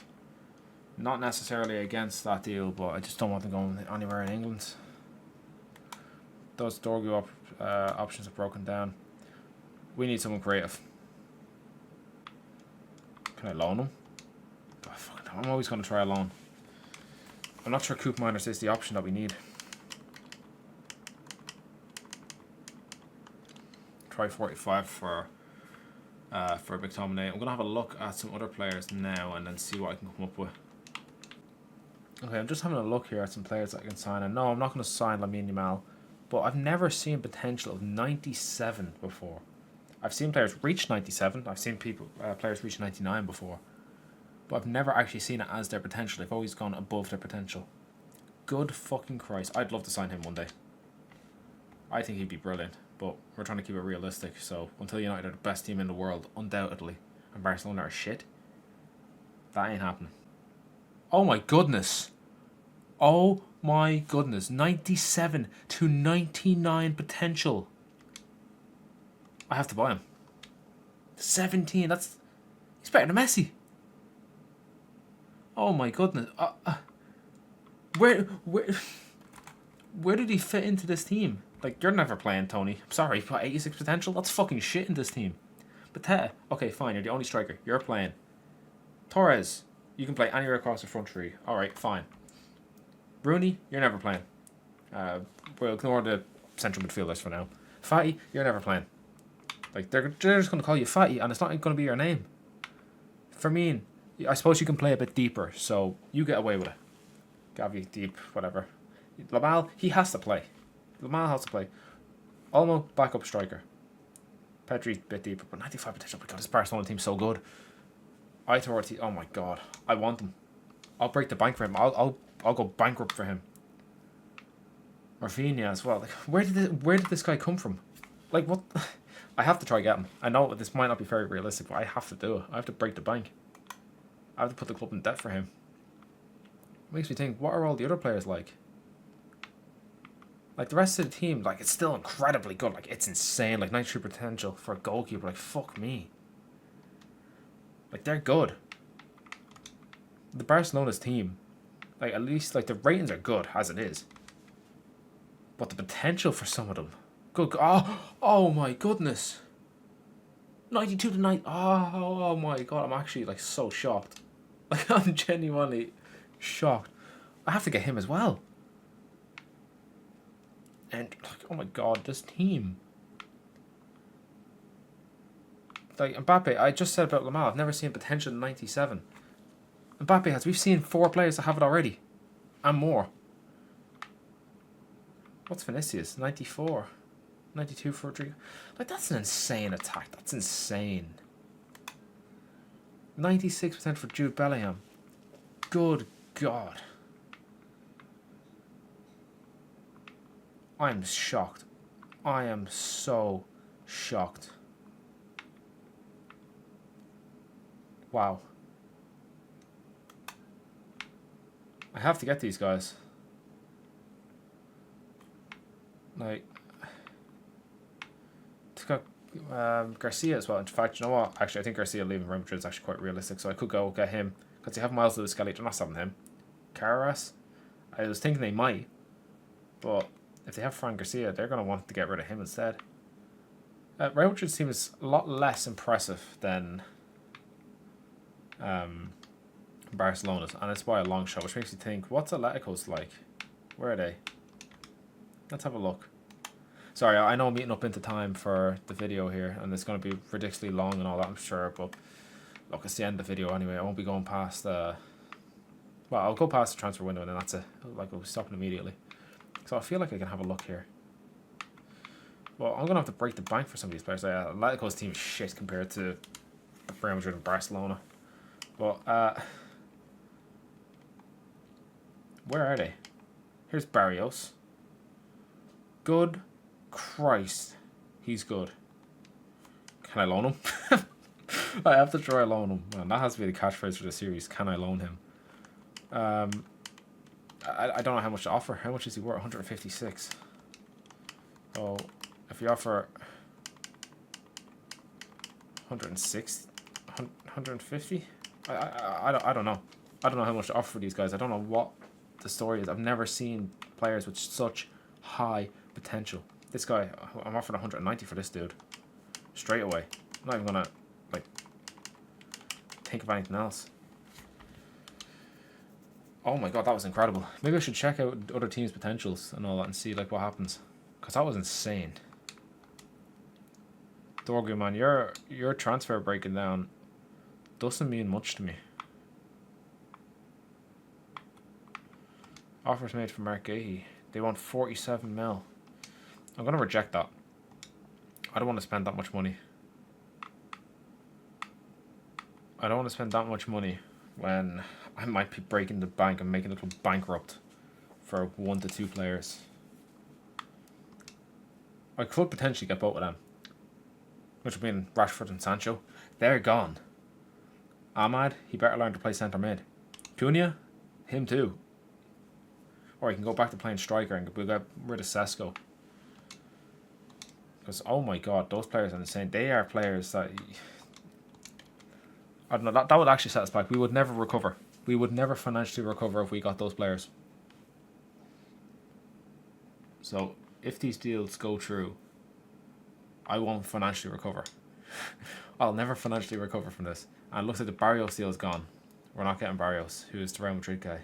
Not necessarily against that deal, but I just don't want them going anywhere in England. Those Dorgu options are broken down. We need someone creative. Can I loan him? Oh, fucking hell. I'm always going to try a loan. I'm not sure Coop Miners is the option that we need. Try 45 for McTominay. I'm going to have a look at some other players now and then see what I can come up with. Okay, I'm just having a look here at some players that I can sign. And no, I'm not going to sign Lamine Yamal, but I've never seen potential of 97 before. I've seen players reach 97. I've seen players reach 99 before. But I've never actually seen it as their potential. They've always gone above their potential. Good fucking Christ. I'd love to sign him one day. I think he'd be brilliant. But we're trying to keep it realistic. So until United are the best team in the world, undoubtedly, and Barcelona are shit, that ain't happening. Oh my goodness. 97 to 99 potential. I have to buy him. 17. He's better than Messi. Oh my goodness. Where did he fit into this team? Like, you're never playing, Tony. I'm sorry, but 86 potential? That's fucking shit in this team. But okay, fine, you're the only striker. You're playing. Torres, you can play anywhere across the front three. Alright, fine. Rooney, you're never playing. We'll ignore the central midfielders for now. Fatty, you're never playing. Like, they're just going to call you Fatty, and it's not going to be your name. Firmine, I suppose you can play a bit deeper, so you get away with it. Gavi, deep, whatever. Lamal, he has to play. Olmo, backup striker. Pedri, bit deeper, but 95 potential. Oh my god, this Barcelona team's so good. Aitor, oh my god, I want him. I'll break the bank for him. I'll go bankrupt for him. Rafinha as well. Like, where did this guy come from? Like, what? I have to try get him. I know this might not be very realistic, but I have to do it. I have to break the bank. I have to put the club in debt for him. makes me think, what are all the other players like? Like, the rest of the team, like, it's still incredibly good. Like, it's insane. Like, 93 potential for a goalkeeper. Like, fuck me. Like, they're good. The Barcelona's team, like, at least, like, the ratings are good, as it is. But the potential for some of them. Good. Oh my goodness. 92 to 9. Oh my god. I'm actually, like, so shocked. Like, I'm genuinely shocked. I have to get him as well. And, like, oh my god, this team. Like, Mbappe, I just said about Lamar, I've never seen potential in 97. Mbappe has. We've seen 4 players that have it already. And more. What's Vinicius? 94. 92 for Rodrigo. Like, that's an insane attack. That's insane. 96% for Jude Bellingham. Good God. I'm shocked. I am so shocked. Wow. I have to get these guys. Like, it's got Garcia as well. In fact, you know what? Actually, I think Garcia leaving Real Madrid is actually quite realistic, so I could go get him. Because they have Miles Lewis Skelly. They're not selling him. Carras? I was thinking they might. But if they have Fran Garcia, they're going to want to get rid of him instead. Real Madrid's team is a lot less impressive than Barcelona's, and it's by a long shot, which makes you think, what's Atletico's like? Where are they? Let's have a look. Sorry, I know I'm eating up into time for the video here, and it's going to be ridiculously long and all that, I'm sure, but look, it's the end of the video anyway. I won't be going past well, I'll go past the transfer window and then that's it. Like, we'll be stopping immediately. So I feel like I can have a look here. Well, I'm going to have to break the bank for some of these players. Atletico's team is shit compared to Real Madrid and Barcelona. But, where are they? Here's Barrios. Good Christ. He's good. Can I loan him? I have to try loan him. Man, that has to be the catchphrase for the series. Can I loan him? I don't know how much to offer. How much is he worth? 156. So, if you offer 160, 150? I don't know. I don't know how much to offer for these guys. I don't know what the story is. I've never seen players with such high potential. This guy, I'm offering 190 for this dude. Straight away. I'm not even gonna, like, think of anything else. Oh my god, that was incredible. Maybe I should check out other teams' potentials and all that and see, like, what happens. Because that was insane. Dorgu, man, your transfer breaking down doesn't mean much to me. Offers made for Mark Gahey. They want 47 mil. I'm going to reject that. I don't want to spend that much money. I don't want to spend that much money when I might be breaking the bank and making a little bankrupt for 1 to 2 players. I could potentially get both of them, which would mean Rashford and Sancho. They're gone. Ahmad, he better learn to play centre mid. Cunha, him too. Or he can go back to playing striker and we'll get rid of Sesko. Because, oh my god, those players are insane. They are players that... I don't know, that would actually set us back. We would never recover. We would never financially recover if we got those players. So, if these deals go through, I won't financially recover. I'll never financially recover from this. And it looks like the Barrios deal is gone. We're not getting Barrios, who is the Real Madrid guy.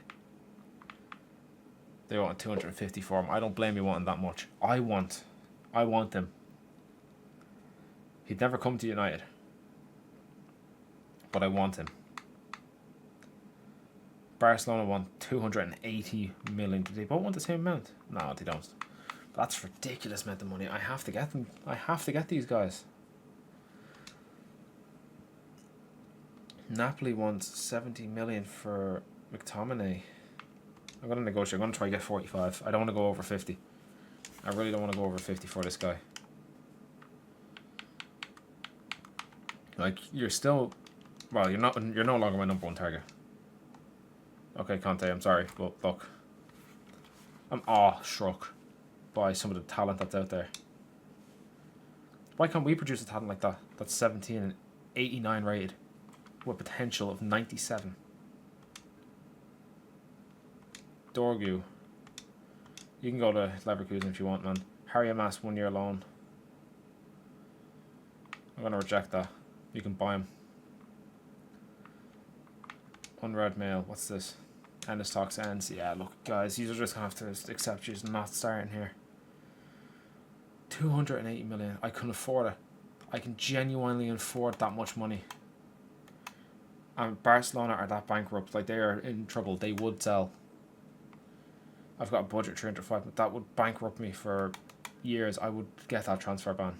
They want 250 for him. I don't blame you wanting that much. I want him. He'd never come to United. But I want him. Barcelona want 280 million. Do they both want the same amount? No, they don't. That's ridiculous amount of money. I have to get them. I have to get these guys. Napoli wants 70 million for McTominay. I'm going to negotiate. I'm going to try to get 45. I don't want to go over 50. I really don't want to go over 50 for this guy. Like, you're still... Well, you're no longer my number 1 target. Okay, Conte, I'm sorry, but look. I'm awe-struck by some of the talent that's out there. Why can't we produce a talent like that? That's 17 and 89 rated with potential of 97. Dorgu. You can go to Leverkusen if you want, man. Harry Amass, 1 year loan. I'm going to reject that. You can buy him. Unread mail. What's this? End of stocks ends. Yeah, look, guys, you're just going to have to accept you're not starting here. 280 million. I couldn't afford it. I can genuinely afford that much money. And Barcelona are that bankrupt. Like, they are in trouble. They would sell. I've got a budget 305, but that would bankrupt me for years. I would get that transfer ban.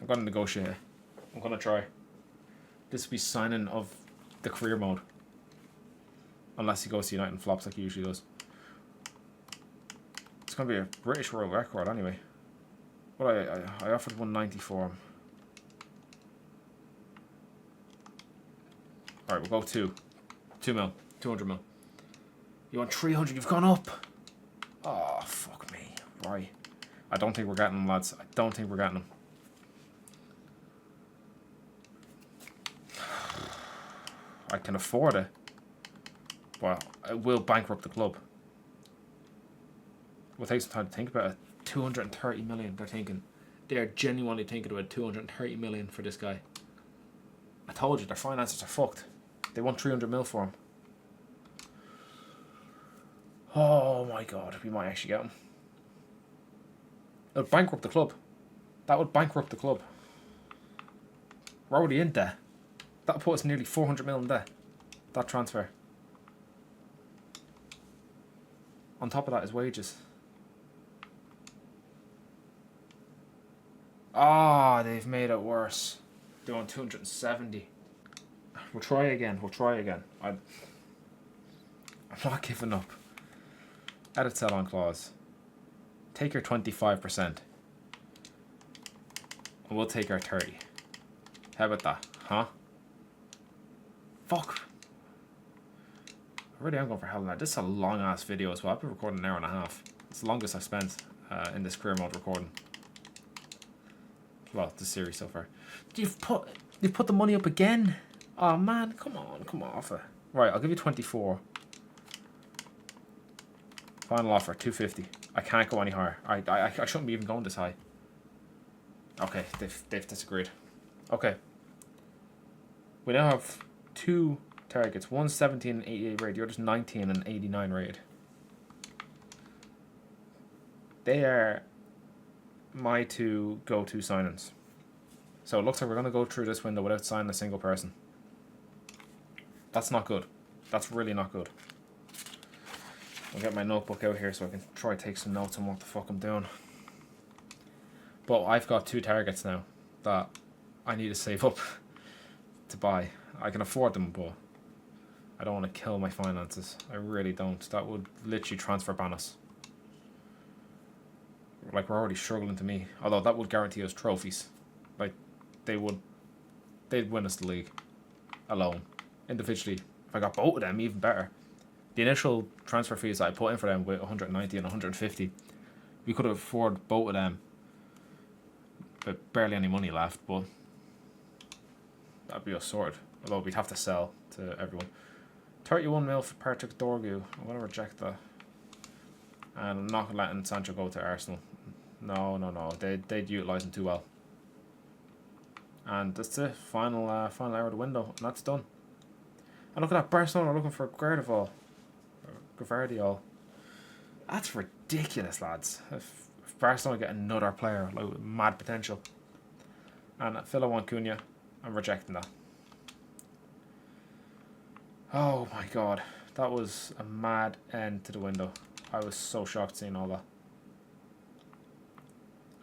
I'm going to negotiate. I'm going to try. This will be signing of the career mode. Unless he goes to United and flops like he usually does. It's going to be a British world record anyway. But I offered 190 for him. Alright, we'll go 2. 2 mil. 200 mil. You want 300? You've gone up. Oh, fuck me. Right. I don't think we're getting them, lads. I don't think we're getting them. I can afford it. But it will bankrupt the club. We'll take some time to think about it. 230 million they're thinking. They are genuinely thinking about 230 million for this guy. I told you, their finances are fucked. They want 300 mil for him. Oh my god, we might actually get him. It would bankrupt the club. That would bankrupt the club. We're already in debt. That would put us nearly 400 mil in debt. That transfer. On top of that is wages. Ah, they've made it worse. They're on 270. We'll try again. We'll try again. I'm not giving up. Edit sell on clause. Take your 25%. And we'll take our 30. How about that? Huh? Fuck. I really am going for hell now. This is a long ass video as well. I've been recording an hour and a half. It's the longest I've spent in this career mode recording. Well, this series so far. You've put the money up again? Oh man, come on, come off it. Right, I'll give you 24. Final offer, 250. I can't go any higher. I shouldn't be even going this high. Okay, they've disagreed. Okay. We now have 2 targets. One's 17 and 88 rated. The other's 19 and 89 rated. They are my 2 go-to signings. So it looks like we're going to go through this window without signing a single person. That's not good. That's really not good. I'll get my notebook out here so I can try to take some notes on what the fuck I'm doing. But I've got 2 targets now that I need to save up to buy. I can afford them, but I don't want to kill my finances. I really don't. That would literally transfer ban us. Like, we're already struggling to me. Although that would guarantee us trophies. Like, they'd win us the league alone. Individually, if I got both of them, even better. The initial transfer fees that I put in for them with 190 and 150, we could have afforded both of them, but barely any money left. But that'd be us sorted. Although we'd have to sell to everyone. 31 mil for Partic Dorgu. I'm gonna reject that, and I'm not letting Sancho go to Arsenal. No. They'd utilise him too well. And that's it. Final hour of the window, and that's done. And look at that, Barcelona are looking for Gvardiol. That's ridiculous, lads. If Barcelona get another player like, with mad potential. And Phil, I want Cunha. I'm rejecting that. Oh my god. That was a mad end to the window. I was so shocked seeing all that.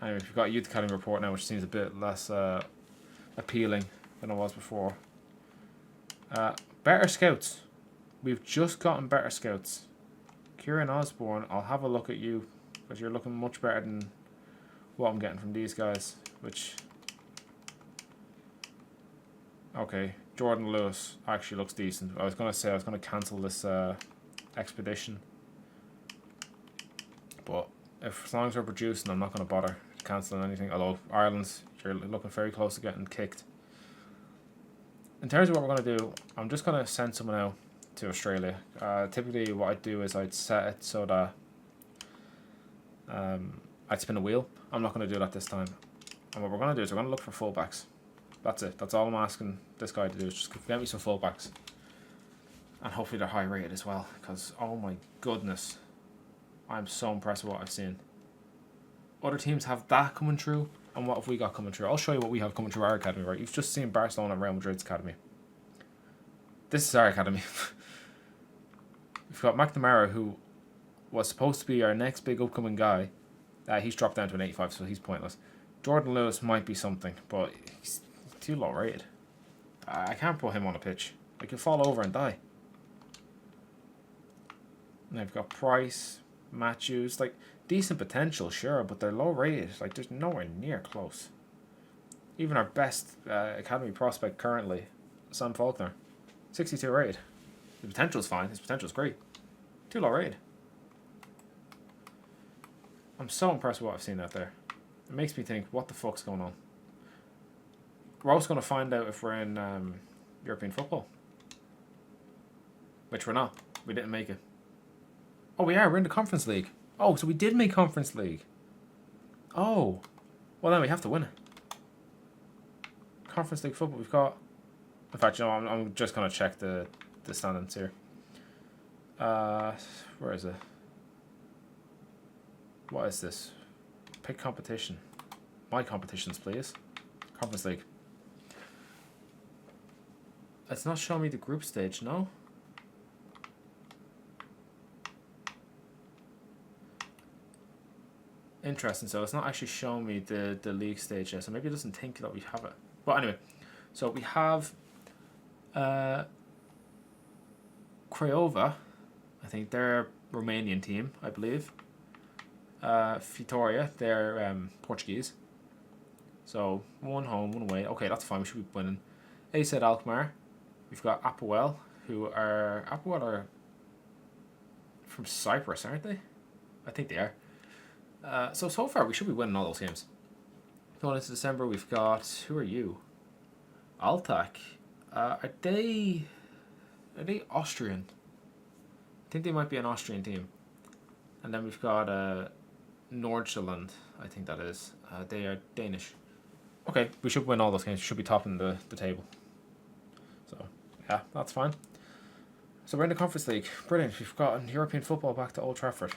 Anyway, we've got a Youth Academy report now, which seems a bit less appealing than it was before. Better scouts. We've just gotten better scouts. Kieran Osborne, I'll have a look at you, because you're looking much better than what I'm getting from these guys. Which, okay, Jordan Lewis actually looks decent. I was going to say I was going to cancel this expedition. But as long as we're producing, I'm not going to bother cancelling anything. Although Ireland's, you're looking very close to getting kicked. In terms of what we're going to do, I'm just going to send someone out to Australia. Typically what I'd do is I'd set it so that I'd spin a wheel. I'm not going to do that this time. And what we're going to do is we're going to look for fullbacks. That's it. That's all I'm asking this guy to do, is just get me some fullbacks. And hopefully they're high rated as well, because oh my goodness, I'm so impressed with what I've seen. Other teams have that coming through, and what have we got coming through? I'll show you what we have coming through our academy, right? You've just seen Barcelona and Real Madrid's academy. This is our academy. We've got McNamara, who was supposed to be our next big upcoming guy. He's dropped down to an 85, so he's pointless. Jordan Lewis might be something, but he's too low rated. I can't put him on a pitch. Like, he'll fall over and die. And they've got Price, Matthews, like, decent potential, sure, but they're low rated. Like, there's nowhere near close. Even our best academy prospect currently, Sam Faulkner, 62 rated. The potential's fine. His potential's great. Too low rated. I'm so impressed with what I've seen out there. It makes me think, what the fuck's going on? We're also going to find out if we're in European football. Which we're not. We didn't make it. Oh, we are. We're in the Conference League. Oh, so we did make Conference League. Oh. Well, then we have to win it. Conference League football, we've got... In fact, you know, I'm just going to check the standings here. Where is it? What is this? Pick competition. My competitions, please. Conference League. It's not showing me the group stage, no? Interesting, so it's not actually showing me the league stage yet, so maybe it doesn't think that we have it. But anyway, so we have Craiova, I think they're a Romanian team, I believe. Vitória, they're Portuguese. So, one home, one away. Okay, that's fine, we should be winning. AZ Alkmaar. We've got Apoel, who are... Apoel are from Cyprus, aren't they? I think they are. So far, we should be winning all those games. Going into December, we've got... Who are you? Altac. Are they Austrian? I think they might be an Austrian team. And then we've got Nordjylland, I think that is. They are Danish. Okay, we should win all those games. We should be topping the table. So, yeah, that's fine. So we're in the Conference League. Brilliant. We've got European football back to Old Trafford.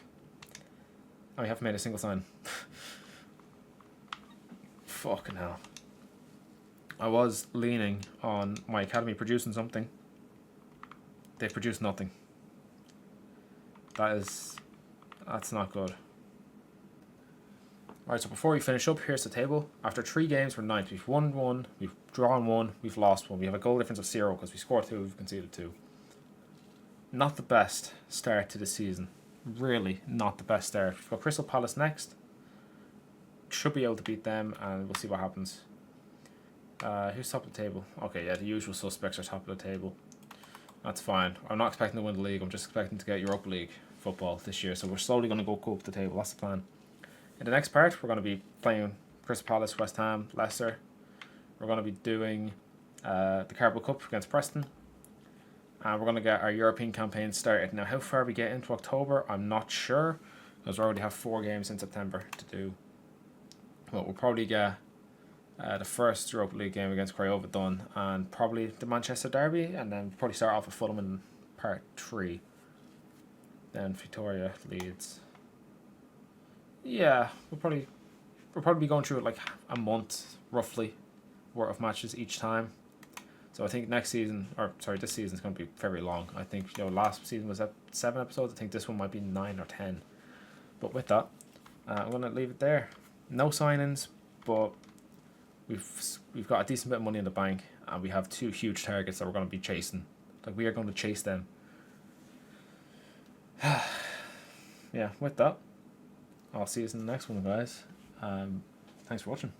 And we haven't made a single sign. Fucking hell. I was leaning on my academy producing something. They've produced nothing. That's not good. Alright, so before we finish up, here's the table. After 3 games, we're 9th. We've won 1, we've drawn 1, we've lost 1. We have a goal difference of 0 because we scored 2, we've conceded 2. Not the best start to the season. Really not the best start. We've got Crystal Palace next. Should be able to beat them, and we'll see what happens. Who's top of the table? Okay, yeah, the usual suspects are top of the table. That's fine. I'm not expecting to win the league. I'm just expecting to get Europa League football this year. So we're slowly going to go up the table. That's the plan. In the next part, we're going to be playing Crystal Palace, West Ham, Leicester. We're going to be doing the Carabao Cup against Preston. And we're going to get our European campaign started. Now, how far we get into October, I'm not sure. Because we already have 4 games in September to do. Well, we'll probably get the first Europa League game against Craiova done. And probably the Manchester Derby. And then we'll probably start off with Fulham in part 3. Then Victoria, Leeds. Yeah, we'll probably be going through it like a month, roughly, worth of matches each time. So I think this season is going to be very long. I think, last season was at 7 episodes. I think this one might be 9 or 10. But with that, I'm going to leave it there. No signings, but we've got a decent bit of money in the bank, and we have 2 huge targets that we're going to be chasing. Like, we are going to chase them. Yeah, with that, I'll see you in the next one, guys. Thanks for watching.